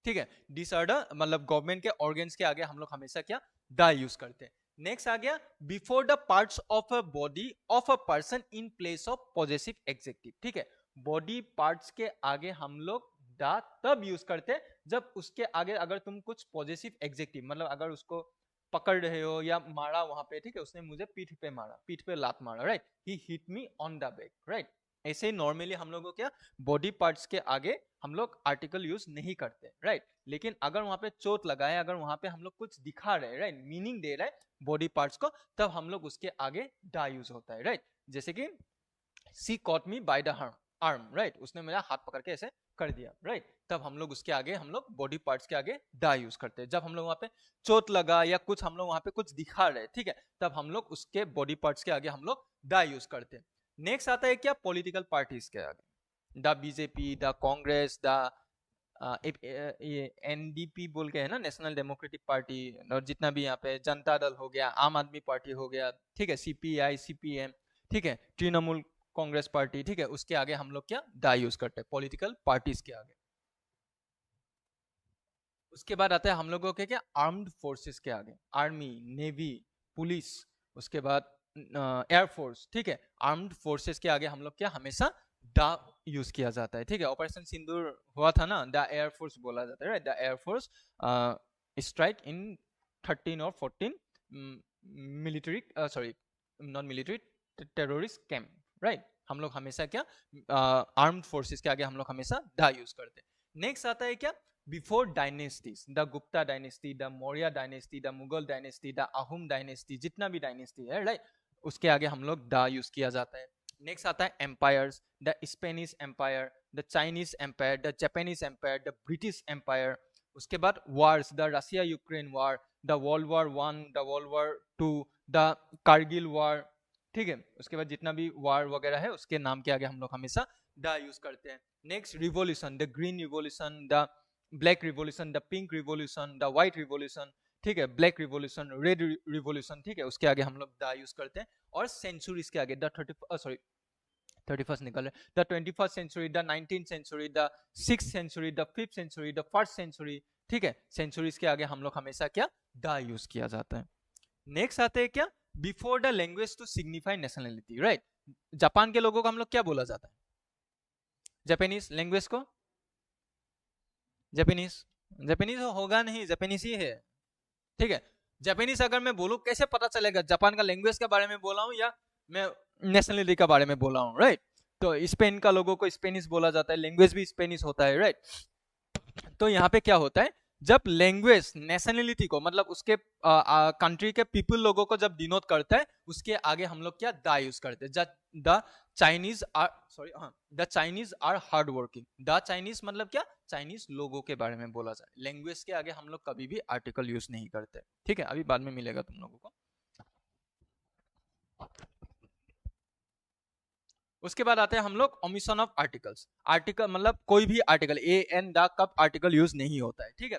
ठीक है। दिस आर द, मतलब गवर्नमेंट के ऑर्गेन्स के आगे हम लोग हमेशा क्या, द यूज करते हैं। नेक्स्ट आ गया, before the parts of a body of a person in place of possessive executive, ठीक है। बॉडी पार्ट्स के आगे हम लोग द तब यूज करते हैं जब उसके आगे अगर तुम कुछ पॉजेसिव एग्जेक्टिव, मतलब अगर उसको पकड़ रहे हो या मारा वहां पे, ठीक है, उसने मुझे पीठ पे मारा, पीठ पे लात मारा, right, he hit me on the back, right. ऐसे नॉर्मली हम लोगों क्या, बॉडी पार्ट्स के आगे हम लोग आर्टिकल यूज नहीं करते, राइट। लेकिन अगर वहां पे चोट लगाए, अगर वहां पे हम लोग कुछ दिखा रहे, राइट, मीनिंग दे रहे हैं बॉडी पार्ट्स को, तब हम लोग उसके आगे द यूज होता है, राइट। जैसे कि she caught me by the arm, right, उसने मेरा हाथ पकड़ के ऐसे कर दिया, राइट। तब हम लोग उसके आगे, हम लोग बॉडी पार्ट्स के आगे द यूज करते हैं। जब हम लोग वहां पे चोट लगा या कुछ हम लोग वहां पे कुछ दिखा रहे, ठीक है, तब हम लोग उसके बॉडी पार्ट्स के आगे हम लोग द यूज करते हैं। नेक्स्ट आता है क्या, पॉलिटिकल पार्टीज के आगे, the BJP, the Congress, the ये NDP बोल के है ना, नेशनल डेमोक्रेटिक पार्टी, और जितना भी यहाँ पे जनता दल हो गया, आम आदमी पार्टी हो गया, ठीक है, CPI, CPM, ठीक है, तृणमूल कांग्रेस पार्टी, ठीक है, उसके आगे हम लोग क्या, द यूज करते हैं, पॉलिटिकल पार्टीज के आगे। उसके बाद आता है हम लोगों के क्या, आर्म्ड फोर्सेस के आगे, आर्मी, नेवी, पुलिस, उसके बाद एयरफोर्स, ठीक है। आर्म्ड फोर्सेस के आगे हम लोग क्या, हमेशा द यूज किया जाता है, ठीक है। ऑपरेशन सिंदूर हुआ था ना, द एयरफोर्स बोला जाता है, right. The air force strike in 13 और 14 military, sorry, non military terrorist camp, right. हम लोग हमेशा क्या, आर्म्ड फोर्सेस के आगे हम लोग हमेशा द यूज करते हैं। नेक्स्ट आता है क्या, before dynasties, the Gupta dynasty, the Maurya dynasty, the Mughal dynasty, the Ahom dynasty, जितना भी डायनेस्टी है, राइट, उसके आगे हम लोग द यूज किया जाता है। नेक्स्ट आता है empires, the Spanish empire, the Chinese empire, the Japanese empire, the British empire. उसके बाद wars, the Russia Ukraine war, the world war 1, the world war 2, the Kargil war, ठीक है। उसके बाद जितना भी वार वगैरह है, उसके नाम के आगे हम लोग हमेशा द यूज करते हैं। Next revolution, the green revolution, the black revolution, the pink revolution, the white revolution, ठीक है, ब्लैक रिवोल्यूशन, रेड रिवोल्यूशन, ठीक है, उसके आगे हम लोग द यूज करते हैं। और सेंचुरीज के आगे द 31st निकल रहा है, the 21st century, the 19th century, the 6th century, the 5th century, the 1st century, ठीक है। सेंचुरीज के आगे हम लोग हमेशा क्या, द यूज किया जाता है। नेक्स्ट आते हैं क्या, before the language to signify nationality, right. Japan के लोगों को हम लोग क्या बोला जाता है, जापानीज लैंग्वेज को, जापानीज, जापानीज होगा नहीं, जापानीज ही है, ठीक है। जापानीज अगर मैं बोलूं, कैसे पता चलेगा जापान का लैंग्वेज के बारे में बोला हूं या मैं नेशनलिटी के बारे में बोला हूँ, राइट। तो स्पेन का लोगों को स्पेनिश बोला जाता है, लैंग्वेज भी स्पेनिश होता है, राइट। तो यहाँ पे क्या होता है, जब लैंग्वेज नेशनलिटी को मतलब उसके कंट्री के पीपल लोगों को जब डिनोट करता है, उसके आगे हम लोग क्या द यूज करते हैं। द चाइनीज आर सॉरी हाँ the Chinese are hard working. The Chinese मतलब क्या, चाइनीज लोगों के बारे में बोला जाए। लैंग्वेज के आगे हम लोग कभी भी आर्टिकल यूज नहीं करते, ठीक है। अभी बाद में मिलेगा तुम लोगों को। उसके बाद आते हैं हम लोग ओमिशन ऑफ आर्टिकल्स। आर्टिकल मतलब कोई भी आर्टिकल, ए एन द कब आर्टिकल यूज नहीं होता है, ठीक है।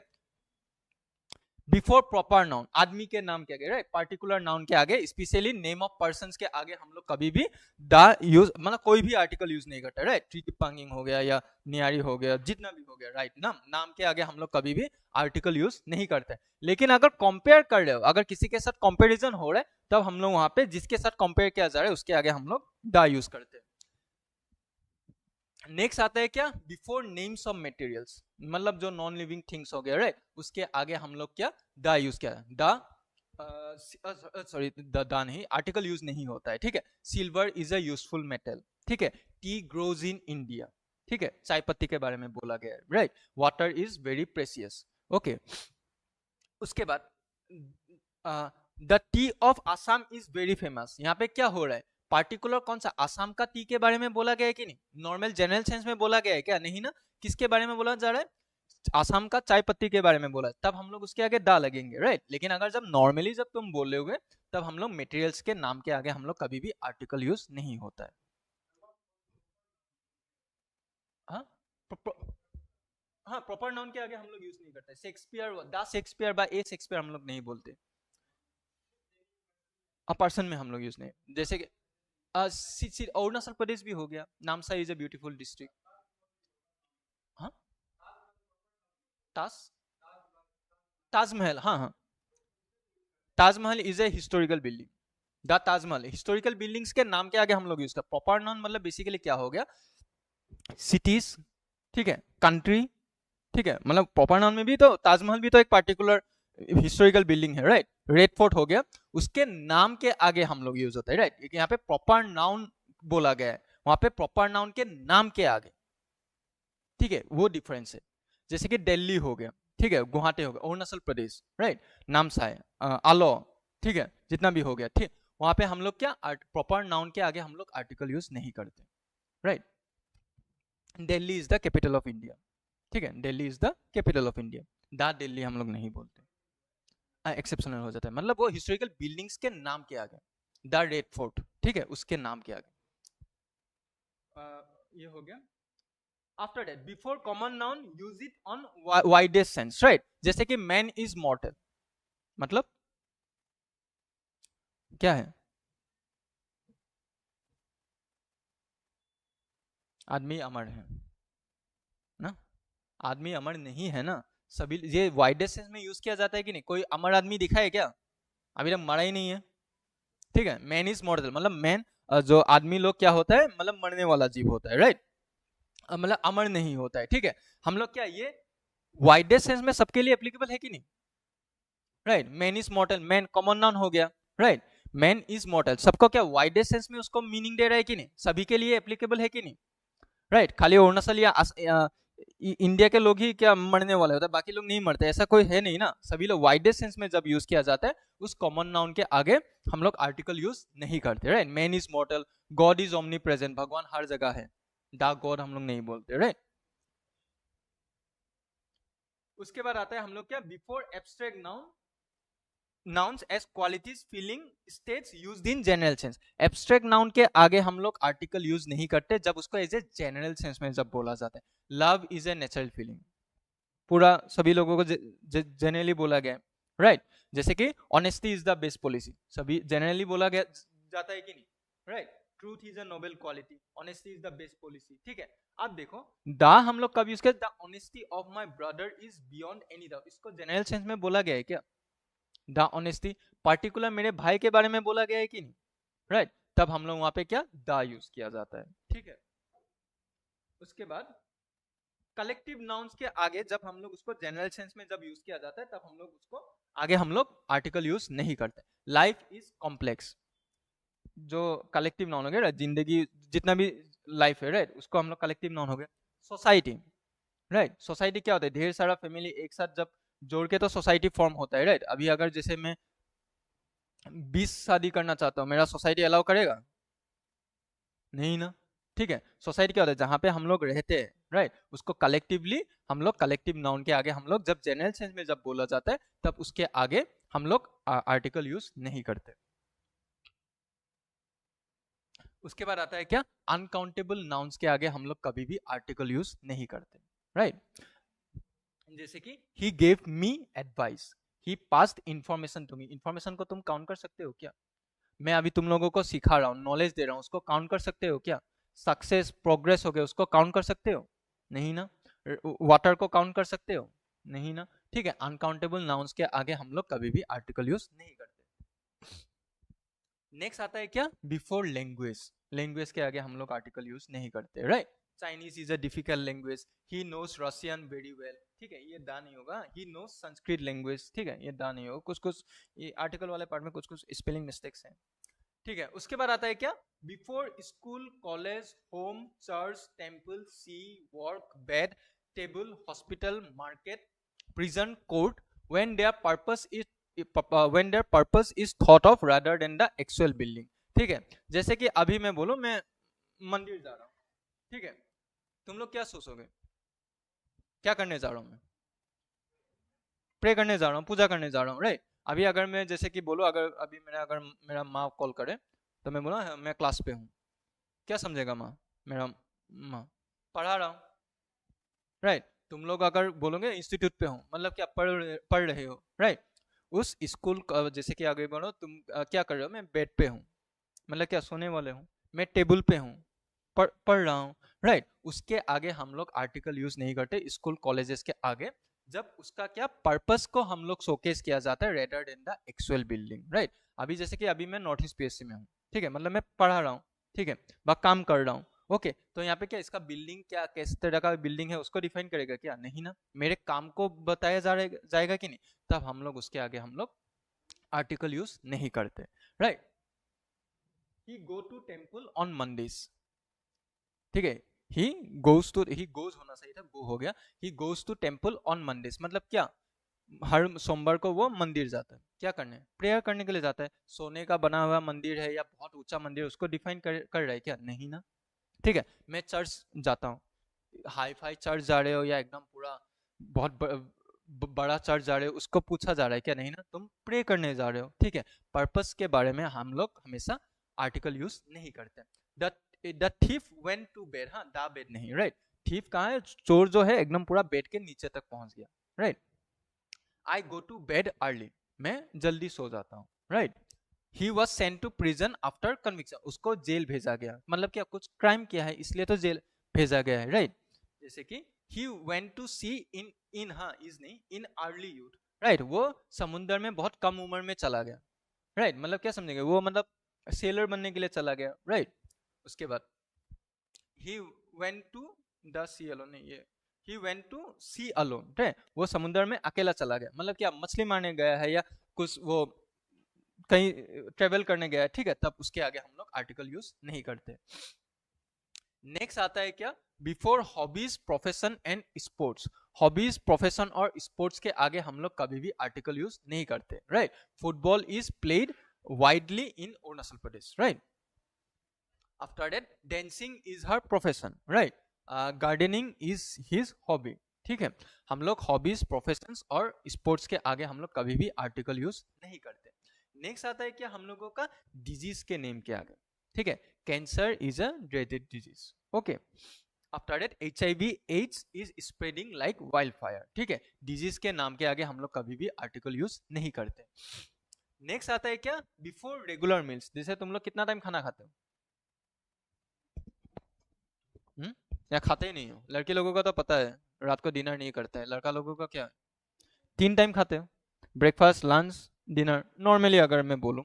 बिफोर प्रॉपर नाउन, आदमी के नाम के आगे, राइट, पार्टिकुलर नाउन के आगे, स्पेशली नेम ऑफ पर्संस के आगे हम लोग कभी भी द यूज मतलब कोई भी आर्टिकल यूज नहीं करते, राइट। ट्री पांगिंग हो गया या नियारी हो गया, जितना भी हो गया, राइट। नाम के आगे हम लोग कभी भी आर्टिकल यूज नहीं करते। लेकिन अगर कंपेयर कर रहे हो, अगर किसी के साथ कंपेरिजन हो रहा है, तब हम लोग वहां पे जिसके साथ कंपेयर किया जा रहा है उसके आगे हम लोग द यूज करते हैं। नेक्स्ट आता है क्या, बिफोर नेम्स ऑफ मटेरियल्स, मतलब जो नॉन लिविंग थिंग्स हो गया, राइट, उसके आगे हम लोग क्या द यूज किया, द सॉरी द नहीं, आर्टिकल यूज नहीं होता है, ठीक है। Silver is a useful metal, ठीक है। टी ग्रोज इन इंडिया, ठीक है, चाय पत्ती के बारे में बोला गया है, right. Water is very precious, okay. उसके बाद the T of Assam is very famous. यहाँ पे क्या हो रहा है, पार्टिकुलर कौन सा, आसाम का टी के बारे में बोला गया है कि नहीं, नॉर्मल जनरल सेंस में बोला गया है क्या, नहीं ना। किसके बारे में बोला जा रहा है, आसाम का चाय पत्ती के बारे में बोला है, तब हम लोग उसके आगे दा लगेंगे, राइट। लेकिन अगर जब नॉर्मली जब तुम बोलोगे, तब हम लोग मटेरियल्स के नाम के आगे हम लोग कभी भी आर्टिकल यूज नहीं होता है। हाँ हाँ, प्रॉपर नाउन के आगे हम लोग यूज नहीं करते। शेक्सपियर, द शेक्सपियर बा ए शेक्सपियर हम लोग नहीं बोलते। पर्सन में हम लोग यूज नहीं, जैसे कि अरुणाचल प्रदेश भी हो गया, Namsai is a beautiful district. हाँ, ताज ताजमहल, हाँ हाँ, Taj Mahal is a historical building. The Taj Mahal historical buildings के नाम के आगे हम लोग यूज कर। प्रॉपर नाउन मतलब बेसिकली क्या हो गया, सिटीज, ठीक है, कंट्री, ठीक है। मतलब प्रॉपर नाउन में भी तो ताजमहल भी तो एक पार्टिकुलर हिस्टोरिकल बिल्डिंग है, राइट। रेड फोर्ट हो गया, उसके नाम के आगे हम लोग यूज होता है, राइट। यहाँ पे प्रॉपर नाउन बोला गया है, वहां पे प्रॉपर नाउन के नाम के आगे, ठीक है, वो डिफरेंस है। जैसे कि दिल्ली हो गया, ठीक है, गुवाहाटी हो गया, अरुणाचल प्रदेश, राइट, नामसाई, आलो, ठीक है, जितना भी हो गया, ठीक। वहां पे हम लोग क्या प्रॉपर नाउन के आगे हम लोग आर्टिकल यूज नहीं करते, right. Delhi is the capital of India, ठीक है, Delhi is the capital of India, the Delhi हम लोग नहीं बोलते, एक्सेप्शनल हो जाता है। मतलब वो हिस्टोरिकल बिल्डिंग्स के नाम के आगे, द रेड फोर्ट, ठीक है, उसके नाम के आगे। ये हो गया। After that, before common noun use it on widest sense, right. जैसे कि मैन इज मॉर्टल, मतलब क्या है, आदमी अमर है ना, आदमी अमर नहीं है ना। सभी ये वाइडेस्ट सेंस में यूज किया जाता है कि नहीं, कोई अमर आदमी दिखा है क्या, अभी तक मरा ही नहीं है, ठीक है। मैन इज मॉर्टल मतलब मैन, जो आदमी लोग क्या होता है, मतलब मरने वाला जीव होता है, राइट, मतलब अमर नहीं होता है, ठीक है। हम लोग क्या ये वाइडेस्ट सेंस में सबके लिए एप्लीकेबल है कि नहीं, right. Man is मॉर्टल, man common noun हो गया, राइट। मैन इज मॉर्टल सबको क्या वाइडेस्ट सेंस में उसको मीनिंग दे रहा है कि नहीं, सभी के लिए एप्लीकेबल है कि नहीं, राइट। खाली अरुणाचल या इंडिया के लोग ही क्या मरने वाले होते हैं, बाकी लोग नहीं मरते, ऐसा कोई है नहीं ना। सभी लोग वाइडेस्ट सेंस में जब यूज किया जाता है, उस कॉमन नाउन के आगे हम लोग आर्टिकल यूज नहीं करते, right. Man is मॉर्टल, God is omni present, भगवान हर जगह है, द गॉड हम लोग नहीं बोलते, राइट। उसके बाद आता है हम लोग क्या, before abstract noun nouns as qualities feeling states used in general sense। abstract noun के आगे हम लोग आर्टिकल यूज नहीं करते जब उसको एज ए जनरल सेंस में जब बोला जाता है। Love is a natural feeling, पूरा सभी लोगों को जनरली बोला गया, राइट। जैसे कि honesty is the best policy, सभी जनरली बोला गया जाता है कि नहीं, right. Truth is a Nobel quality, honesty is the best policy, ठीक है। अब देखो द हम लोग कब यूज करते, the honesty of my brother is beyond any doubt, इसको जनरल सेंस में बोला गया है क्या, द ऑनेस्टी पार्टिकुलर मेरे भाई के बारे में बोला गया है कि नहीं, राइट। तब हम लोग वहां पे क्या द यूज किया जाता है, ठीक है। उसके बाद कलेक्टिव नाउन्स के आगे जब हम लोग उसको जनरल सेंस में जब यूज किया जाता है, तब हम लोग उसको आगे हम लोग आर्टिकल यूज नहीं करते। लाइफ इज कॉम्प्लेक्स, जो कलेक्टिव नाउन हो गया, जिंदगी जितना भी लाइफ है, राइट, उसको हम लोग कलेक्टिव नाउन हो गया। सोसाइटी, राइट, सोसाइटी क्या होता है, ढेर सारा फैमिली एक साथ जब जोड़ के तो सोसाइटी फॉर्म होता है, राइट। अभी अगर जैसे मैं 20 शादी करना चाहता हूँ, मेरा सोसाइटी अलाउ करेगा? नहीं ना। ठीक है, सोसाइटी क्या होता है, जहाँ पे हम लोग रहते हैं, राइट, उसको कलेक्टिवली हम लोग कलेक्टिव नाउन के आगे हम लोग जब जनरल सेंस में जब बोला जाता है तब उसके आगे हम लोग आर्टिकल यूज नहीं करते। उसके बाद आता है क्या, अनकाउंटेबल नाउन्स के आगे हम लोग कभी भी आर्टिकल यूज नहीं करते, राइट। जैसे कि he gave me advice, he passed information to me. Information को तुम काउंट कर सकते हो क्या? मैं अभी तुम लोगों को सिखा रहा हूँ, नॉलेज दे रहा हूँ, उसको काउंट कर सकते हो क्या? सक्सेस प्रोग्रेस हो गया, उसको काउंट कर सकते हो? नहीं ना। वाटर को काउंट कर सकते हो? नहीं ना। ठीक है, अनकाउंटेबल नाउन्स के आगे हम लोग कभी भी आर्टिकल यूज नहीं करते। नेक्स्ट आता है क्या, बिफोर लैंग्वेज। लैंग्वेज के आगे हम लोग आर्टिकल यूज नहीं करते, right. Chinese is a difficult language, he knows Russian very well. ठीक है, ये दा नहीं होगा, ही नोज संस्कृत लैंग्वेज। ठीक है, ये दा नहीं होगा, कुछ कुछ ये आर्टिकल वाले पार्ट में कुछ कुछ स्पेलिंग मिस्टेक्स हैं। ठीक है, उसके बाद आता है क्या, before school, college, home, church, temple, sea, work, bed, table, hospital, market, prison, court, when their purpose is when their purpose is thought of rather than the actual building। ठीक है, जैसे कि अभी मैं बोलूं मैं मंदिर जा रहा हूं, ठीक है, तुम लोग क्या सोचोगे, क्या करने जा रहा हूं मैं? प्रे करने जा रहा हूँ, पूजा करने जा रहा हूँ, राइट। अभी अगर मैं जैसे कि बोलो, अगर अभी अगर मेरा माँ कॉल करे तो मैं बोला मैं क्लास पे हूँ, क्या समझेगा माँ? मेरा माँ पढ़ा रहा हूँ, राइट। तुम लोग अगर बोलोगे इंस्टीट्यूट पे हूँ, मतलब क्या पढ़ रहे हो, राइट। उस स्कूल जैसे कि आगे बोलो तुम क्या कर रहे हो, मैं बेड पे हूँ, मतलब क्या सोने वाले हूँ। मैं टेबल पे हूँ, पढ़ रहा हूँ, राइट। उसके आगे हम लोग आर्टिकल यूज नहीं करते स्कूल कॉलेजेस के आगे, जब उसका क्या पर्पस को हम लोग शोकेस किया जाता है rather than the actual building, right. अभी जैसे कि अभी मैं नॉर्थ ईस्ट पीएससी में हूँ, ठीक है, मतलब मैं पढ़ा रहा हूँ, ठीक है, काम कर रहा हूँ, ओके। तो यहाँ पे क्या इसका बिल्डिंग क्या किस तरह का बिल्डिंग है उसको डिफाइन करेगा क्या? नहीं ना, मेरे काम को बताया जाएगा कि नहीं, तब हम लोग उसके आगे हम लोग आर्टिकल यूज नहीं करते, right. He go to temple on Mondays, ठीक है, ही ही गोज होना सही था, गो हो गया। He goes to temple on Mondays, मतलब क्या, हर सोमवार को वो मंदिर जाता है, क्या करने? प्रेयर करने के लिए जाता है। सोने का बना हुआ मंदिर है या बहुत ऊंचा मंदिर है उसको डिफाइन कर रहा है क्या? नहीं ना। ठीक है, मैं चर्च जाता हूँ, हाई फाई चर्च जा रहे हो या एकदम पूरा बहुत बड़ा चर्च जा रहे हो, उसको पूछा जा रहा है क्या? नहीं ना, तुम प्रे करने जा रहे हो, ठीक है। पर्पस के बारे में हम लोग हमेशा आर्टिकल यूज नहीं करते। The thief went to bed, हाँ द बेड नहीं, राइट। थीफ कहाँ है, चोर जो है एकदम पूरा बेड के नीचे तक पहुंच गया, right. I go to bed early, मैं जल्दी सो जाता हूँ, right. He was sent to prison after conviction, उसको जेल भेजा गया, मतलब क्या कुछ क्राइम किया है इसलिए तो जेल भेजा गया है, राइट। जैसे कि ही वेंट टू सी इन इन हाँ इज नहीं, इन अर्ली यूथ, राइट, वो समुद्र में बहुत कम उम्र में चला गया, राइट। मतलब क्या समझेंगे, वो मतलब सेलर बनने के लिए चला गया, राइट। उसके बाद he went to the sea alone, नहीं ये he went to sea alone, right, वो समुद्र में अकेला चला गया, मतलब क्या मछली मारने गया है या कुछ वो कहीं ट्रेवल करने गया है, ठीक है, तब उसके आगे हम लोग आर्टिकल यूज नहीं करते। नेक्स्ट आता है क्या, before hobbies, profession and sports. Hobbies, profession और स्पोर्ट्स के आगे हम लोग कभी भी आर्टिकल यूज नहीं करते, right. Football is played widely in Arunachal Pradesh, right. After that dancing is her profession, right. Gardening is his hobby, ठीक है। हम लोग हॉबीज, प्रोफेशंस और स्पोर्ट्स के आगे हम लोग कभी भी आर्टिकल यूज नहीं करते। नेक्स्ट आता है क्या, हम लोगों का डिजीज के नेम के आगे, ठीक है। Cancer is a dreaded disease, okay. After that HIV AIDS is spreading like wild fire, ठीक है। डिजीज के नाम के आगे हम लोग कभी भी आर्टिकल यूज नहीं करते। नेक्स्ट आता है क्या, बिफोर रेगुलर मील्स, जैसे तुम लोग कितना टाइम खाना खाते हो? या खाते ही नहीं हो? लड़के लोगों का तो पता है रात को डिनर नहीं करता है, लड़का लोगों का क्या है, 3 टाइम खाते हो, ब्रेकफास्ट, लंच, डिनर, नॉर्मली अगर मैं बोलूं,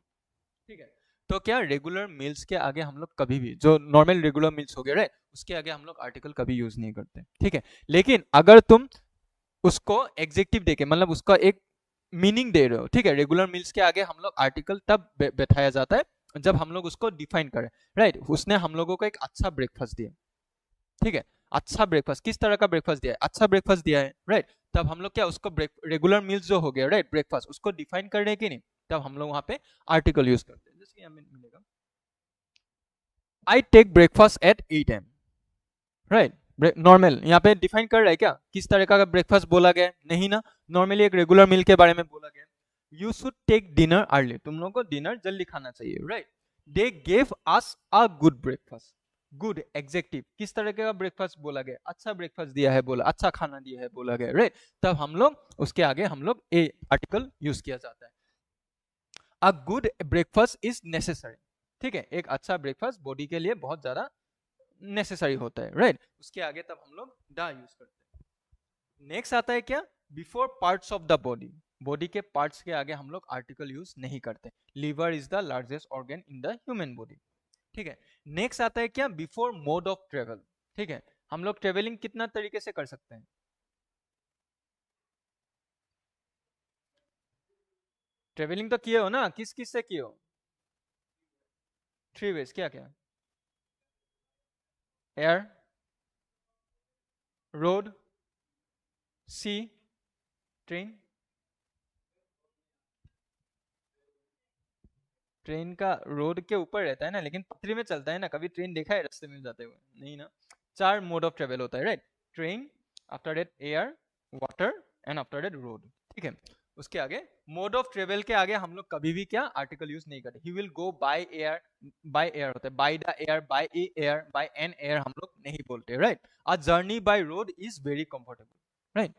ठीक है। तो क्या रेगुलर मील्स के आगे हम लोग कभी भी, जो नॉर्मल रेगुलर मील्स हो गए, राइट, उसके आगे हम लोग आर्टिकल कभी यूज नहीं करते, ठीक है। लेकिन अगर तुम उसको एग्जेक्टिव देके, मतलब उसका एक मीनिंग दे रहे हो, ठीक है, रेगुलर मील्स के आगे हम लोग आर्टिकल तब बैठाया जाता है जब हम लोग उसको डिफाइन करें, राइट। उसने हम लोगों को एक अच्छा ब्रेकफास्ट दिया, ठीक है, अच्छा ब्रेकफास्ट, किस तरह का ब्रेकफास्ट दिया है, अच्छा ब्रेकफास्ट दिया है, राइट। तब हम लोग क्या उसको रेगुलर मील्स जो हो गया, राइट, ब्रेकफास्ट उसको डिफाइन कर रहे हैं कि नहीं, तब हम लोग वहां पे आर्टिकल यूज करते हैं। जैसे हमें मिलेगा I take breakfast at 8 AM, right. Normal यहाँ पे डिफाइन कर रहा है क्या, किस तरह का ब्रेकफास्ट बोला गया, नहीं ना, नॉर्मली एक रेगुलर मील के बारे में बोला गया। You should take dinner early, तुम लोगों को डिनर जल्दी खाना चाहिए, right. They gave us a good breakfast, good executive, किस तरह का ब्रेकफास्ट बोला गया, अच्छा ब्रेकफास्ट दिया है बोला, अच्छा खाना दिया है बोला गया, राइट। तब हम लोग उसके आगे हम लोग ए आर्टिकल यूज किया जाता है। अ गुड ब्रेकफास्ट इज नेसेसरी, ठीक है, एक अच्छा ब्रेकफास्ट बॉडी के लिए बहुत ज्यादा नेसेसरी होता है, राइट। उसके आगे तब हम लोग दा यूज करते हैं। नेक्स्ट आता है क्या, before parts of the body, body के पार्ट्स के आगे हम लोग आर्टिकल यूज नहीं करते। Liver is the largest organ in the human body, ठीक है। नेक्स्ट आता है क्या, बिफोर मोड ऑफ ट्रेवल, ठीक है, हम लोग ट्रेवलिंग कितना तरीके से कर सकते हैं, ट्रेवलिंग तो किए हो ना, किस किस से किए हो, 3 वेज, क्या क्या, एयर, रोड, सी, ट्रेन। ट्रेन का रोड के ऊपर रहता है ना, लेकिन पटरी में चलता है ना, कभी ट्रेन देखा है रास्ते में जाते हुए, नहीं ना। 4 मोड ऑफ ट्रेवल होता है, right. Train, after that air, water and after that road, ठीक है। उसके आगे मोड ऑफ ट्रेवल के आगे हम लोग कभी भी क्या आर्टिकल यूज नहीं करते। He will go by air, by air होता है, by the air, by a air, by an air हम लोग नहीं बोलते, right. A journey by road is very comfortable, right.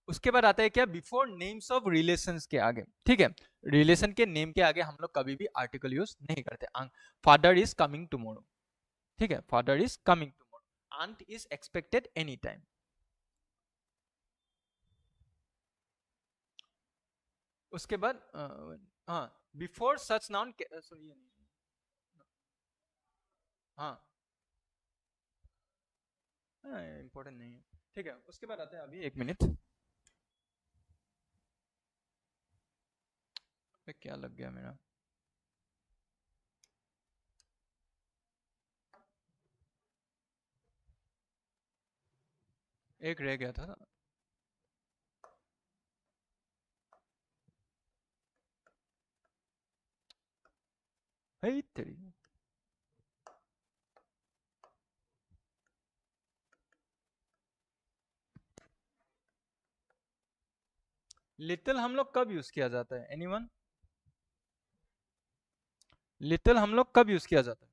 उसके बाद आता है क्या, बिफोर नेम्स ऑफ रिलेशंस के आगे, ठीक है, रिलेशन के नेम के आगे हम लोग कभी भी आर्टिकल यूज नहीं करते। फादर इज कमिंग टुमारो, ठीक है, father is coming tomorrow. Aunt is expected any time. उसके बाद हाँ, बिफोर सच नाउन, सॉरी, हाँ इंपॉर्टेंट नहीं है, ठीक है। उसके बाद आते हैं, अभी 1 मिनट, क्या लग गया मेरा, एक रह गया था, तेरी। लिटिल हम लोग कब यूज किया जाता है, एनीवन, लिटिल हम लोग कब यूज किया जाता है,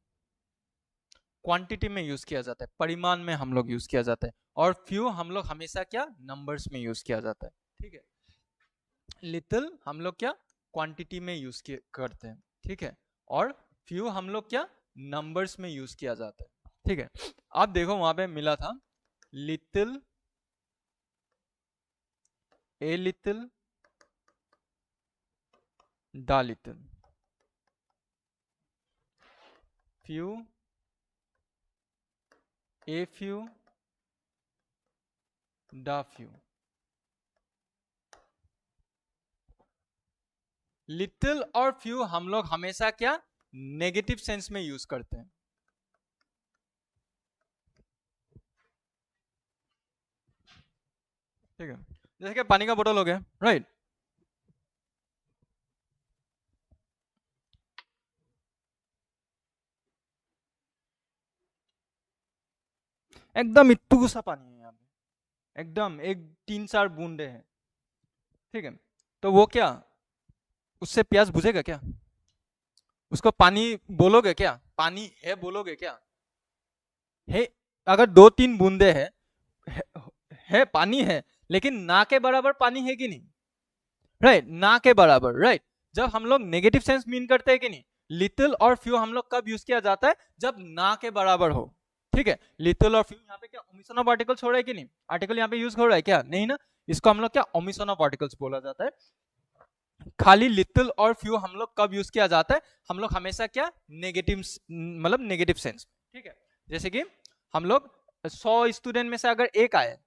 क्वांटिटी में यूज किया जाता है, परिमाण में हम लोग यूज किया जाता है। और फ्यू हम लोग हमेशा क्या नंबर्स में यूज किया जाता है, ठीक है। लिटिल हम लोग क्या क्वांटिटी में यूज करते हैं, ठीक है। और फ्यू हम लोग क्या नंबर्स में यूज किया जाता है, ठीक है। आप देखो वहां पे मिला था little, a little, the little, few, a few, the few. Little और फ्यू हम लोग हमेशा क्या नेगेटिव सेंस में यूज करते हैं, ठीक है। जैसे कि पानी का बोतल हो गया, राइट। एकदम इत्तू सा पानी है यहाँ पे, एकदम एक 3-4 बूंदे हैं, ठीक है। तो वो क्या उससे प्यास बुझेगा क्या, उसको पानी बोलोगे क्या, पानी है बोलोगे क्या, है। अगर 2-3 बूंदे है, है पानी है, लेकिन ना के बराबर पानी है कि नहीं, राइट, ना के बराबर, राइट। जब हम लोग नेगेटिव सेंस मीन करते हैं कि नहीं, लिटिल और फ्यू हम लोग कब यूज किया जाता है, जब ना के बराबर हो, ठीक है। लिटिल और फ्यू यहाँ पे क्या ओमिशन ऑफ आर्टिकल्स हो रहा है कि नहीं, आर्टिकल यहाँ पे यूज हो रहा है क्या, नहीं ना, इसको हम लोग क्या ओमिशन ऑफ आर्टिकल्स बोला जाता है। खाली लिटिल और फ्यू हम लोग कब यूज किया जाता है, हम लोग हमेशा क्या नेगेटिव, मतलब नेगेटिव सेंस, ठीक है। जैसे कि हम लोग 100 स्टूडेंट में से अगर एक आए,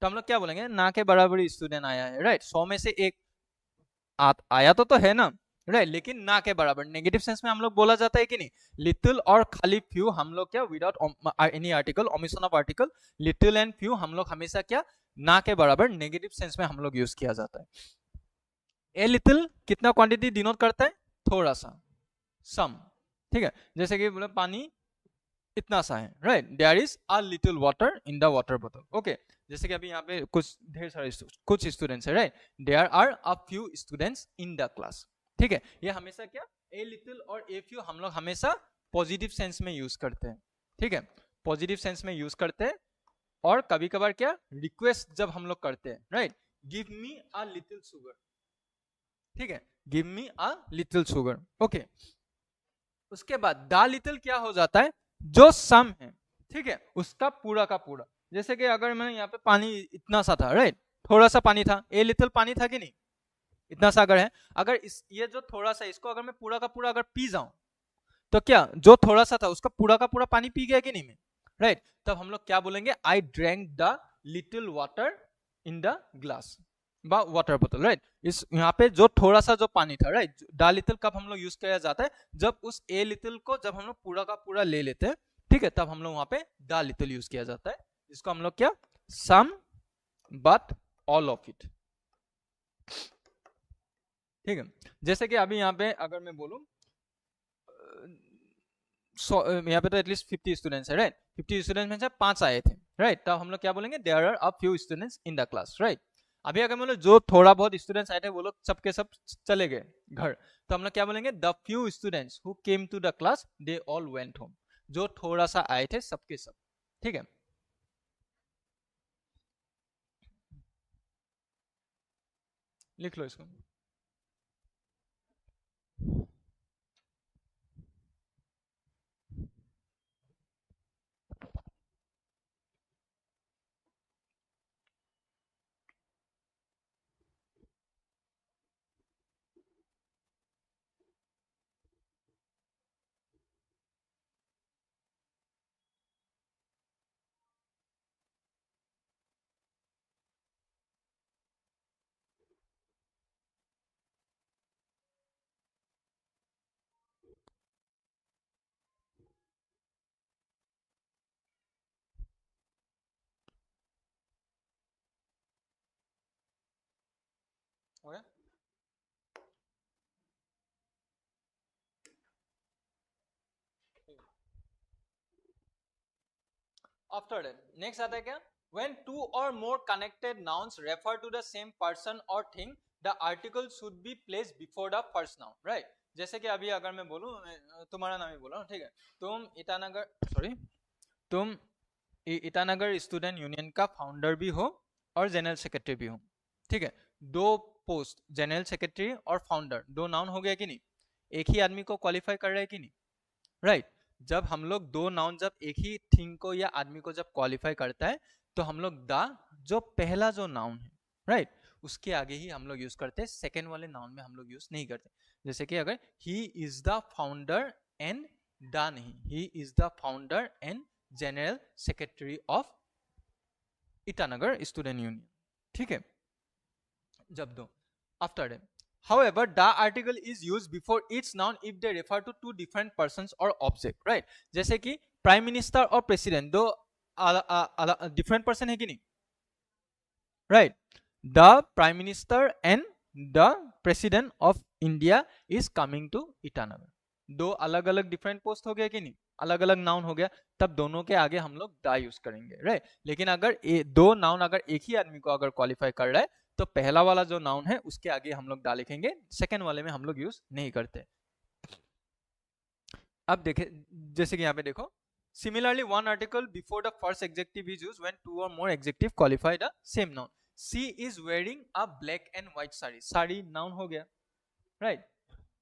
तो हम लोग क्या बोलेंगे, ना के बराबर स्टूडेंट आया है, राइट। 100 में से एक आया तो है ना, राइट, लेकिन ना के बराबर नेगेटिव सेंस में हम लोग बोला जाता है कि नहीं, लिटिल और खाली फ्यू हम लोग क्या without any article, omission of article, little and few हम लोग हमेशा क्या ना के बराबर नेगेटिव सेंस में हम लोग यूज किया जाता है। ए लिटिल कितना क्वांटिटी डिनोट करता है, थोड़ा सा, सम, ठीक है, जैसे कि बोले पानी इतना सा है, right, there is a little water in the water बोतल, ओके, जैसे कि अभी यहाँ पे कुछ ढेर सारे कुछ स्टूडेंट्स है, right, there are a few students in the class, ठीक है, ये हमेशा क्या ए लिटिल और ए फ्यू हम लोग हमेशा पॉजिटिव सेंस में यूज करते हैं, ठीक है, पॉजिटिव सेंस में यूज करते हैं। और कभी कभार क्या रिक्वेस्ट जब हम लोग करते हैं, right, give me a little sugar, ठीक है, give me a little sugar, okay, उसके बाद द लिटिल क्या हो जाता है, जो सम है, ठीक है, उसका पूरा का पूरा, जैसे कि अगर मैं यहाँ पे पानी इतना सा था, राइट, थोड़ा सा पानी था, ए लिटिल पानी था कि नहीं, इतना सा अगर है, अगर इस ये जो थोड़ा सा इसको अगर मैं पूरा का पूरा अगर पी जाऊं, तो क्या जो थोड़ा सा था उसका पूरा का पूरा पानी पी गया कि नहीं मैं, राइट, तब हम लोग क्या बोलेंगे, I drank the little water in the glass water बोतल, राइट, इस यहाँ पे जो थोड़ा सा जो पानी था, राइट, द लिटिल कब हम लोग यूज किया जाता है, जब उस ए लिटिल को जब हम लोग पूरा का पूरा ले लेते हैं, ठीक है, तब हम लोग वहां पे द लिटिल यूज किया जाता है, इसको हम लोग क्या सम बट ऑल ऑफ इट, ठीक है, जैसे कि अभी यहाँ पे अगर मैं बोलूं यहाँ पे तो एटलीस्ट 50 स्टूडेंट्स है, राइट, 50 स्टूडेंट्स में से 5 आए थे, राइट, तब हम लोग क्या बोलेंगे, there are a few students in the class, right, अभी अगर मतलब जो थोड़ा बहुत स्टूडेंट्स आए थे वो लोग सबके सब चले गए घर, तो हम लोग क्या बोलेंगे, the few students who came to the class they all went home, जो थोड़ा सा आए थे सबके सब, ठीक है, लिख लो इसको। हो गया, आफ्टर दैट नेक्स्ट आता है क्या, when two or more connected nouns refer to the same person or thing the article should be placed before the first noun, right, जैसे कि अभी अगर मैं बोलूं, तुम्हारा नाम ही बोला हूं, ठीक है, तुम ईटानगर सॉरी तुम ईटानगर स्टूडेंट यूनियन का फाउंडर भी हो और जनरल सेक्रेटरी भी हो, ठीक है, दो पोस्ट जनरल सेक्रेटरी और फाउंडर दो नाउन हो गया कि नहीं, एक ही आदमी को क्वालिफाई कर रहा है कि नहीं, राइट, जब हम लोग दो नाउन जब एक ही थिंग को या आदमी को जब क्वालिफाई करता है तो हम लोग द जो पहला जो नाउन है, राइट, उसके आगे ही हम लोग यूज करते हैं, सेकेंड वाले नाउन में हम लोग यूज नहीं करते, जैसे कि अगर he is the founder and the नहीं, he is the founder and general secretary of Itanagar student union, ठीक है, जब दो after that, however the article is used before each noun if they refer to two different persons or object, right, जैसे कि prime minister और president दो different person है कि नहीं, right, the prime minister and the president of India is coming to Itanagar, दो अलग अलग डिफरेंट पोस्ट हो गया कि नहीं, अलग अलग नाउन हो गया, तब दोनों के आगे हम लोग द यूज करेंगे, राइट, लेकिन अगर दो नाउन अगर एक ही आदमी को अगर क्वालिफाई कर रहा है तो पहला वाला जो नाउन है उसके आगे हम लोग दा लिखेंगे, सेकेंड वाले में हम लोग यूज नहीं करते। अब देखे जैसे कि यहाँ पे देखो, similarly one article before the first adjective is used when two और more adjective qualify the same noun, she is wearing a black and white sari, sari noun हो गया, राइट,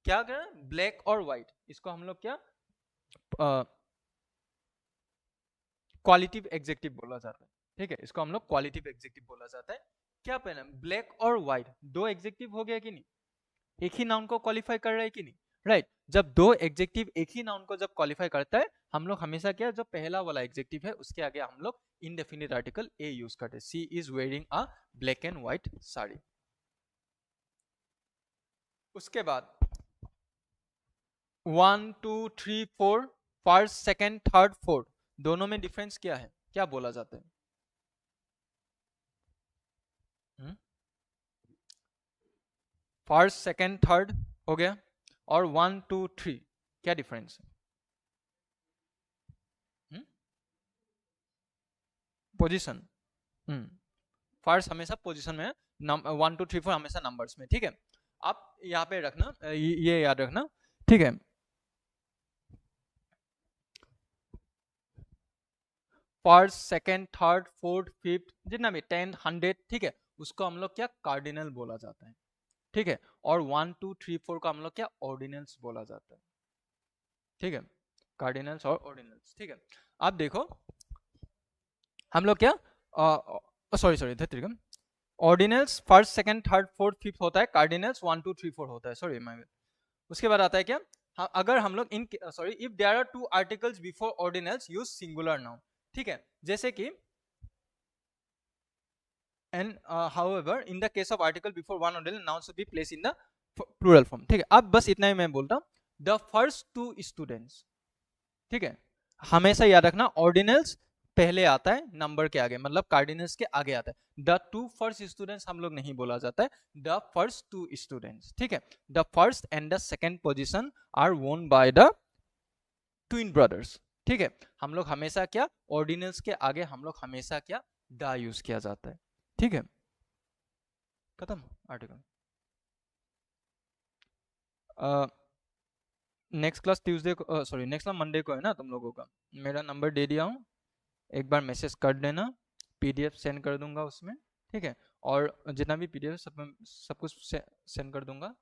क्या करें ब्लैक और व्हाइट, इसको हम लोग क्या क्वालिटिव एडजेक्टिव बोला जाता है, ठीक है, इसको हम लोग क्वालिटिव एडजेक्टिव बोला जाता है, क्या पहना ब्लैक और व्हाइट दो एडजेक्टिव हो गया कि नहीं, एक ही नाउन को क्वालिफाई कर रहा है कि नहीं, राइट, जब दो एडजेक्टिव एक ही नाउन को जब क्वालिफाई करता है हम लोग हमेशा क्या जो पहला वाला एडजेक्टिव है उसके आगे हम लोग इनडेफिनिट आर्टिकल ए यूज करते हैं, she is wearing a black and white sari. उसके बाद 1 2 3 4 फर्स्ट सेकंड थर्ड फोर्थ दोनों में डिफरेंस क्या है, क्या बोला जाता है? फर्स्ट सेकंड थर्ड हो गया, और 1 2 3 क्या डिफरेंस है? पोजीशन। फर्स्ट हमेशा पोजीशन में, 1 2 3 4 हमेशा नंबर्स में, ठीक है। आप यहाँ पे रखना, ये याद रखना, ठीक है। First second third fourth fifth जितना भी 10 100, ठीक है, उसको हम लोग क्या कार्डिनल बोला जाता है, ठीक है। और 1 2 3 4 को हम लोग क्या ऑर्डिनल्स बोला जाता है, ठीक है। कार्डिनल्स और ऑर्डिनल्स, ठीक है। आप देखो हम लोग क्या, सॉरी सॉरी धैर्य, ordinals first second third fourth fifth होता है, कार्डिनल्स 1 2 3 4 होता है, सॉरी मैं, उसके बाद आता है क्या, अगर हम लोग in sorry if there are two articles before ordinals use singular noun, ठीक है। जैसे कि and however in the case of article before one ordinal noun should be placed in the plural form, ठीक है। अब बस इतना ही मैं बोलता हूँ, the first two students, ठीक है। हमेशा याद रखना ऑर्डिनल्स पहले आता है नंबर के आगे, मतलब कार्डिनल्स के आगे आता है। द टू फर्स्ट स्टूडेंट्स हम लोग नहीं बोला जाता है, द फर्स्ट टू स्टूडेंट्स, ठीक है। The first and the second position are won by the twin brothers, ठीक है। हम लोग हमेशा क्या ऑर्डिनल्स के आगे हम लोग हमेशा क्या द यूज किया जाता है, ठीक है। खत्म आर्टिकल। नेक्स्ट क्लास ट्यूसडे को, सॉरी नेक्स्ट क्लास मंडे को है ना तुम लोगों का, मेरा नंबर दे दिया हूँ, एक बार मैसेज कर देना, पीडीएफ सेंड कर दूंगा उसमें, ठीक है। और जितना भी पीडीएफ सब कुछ सेंड कर दूंगा।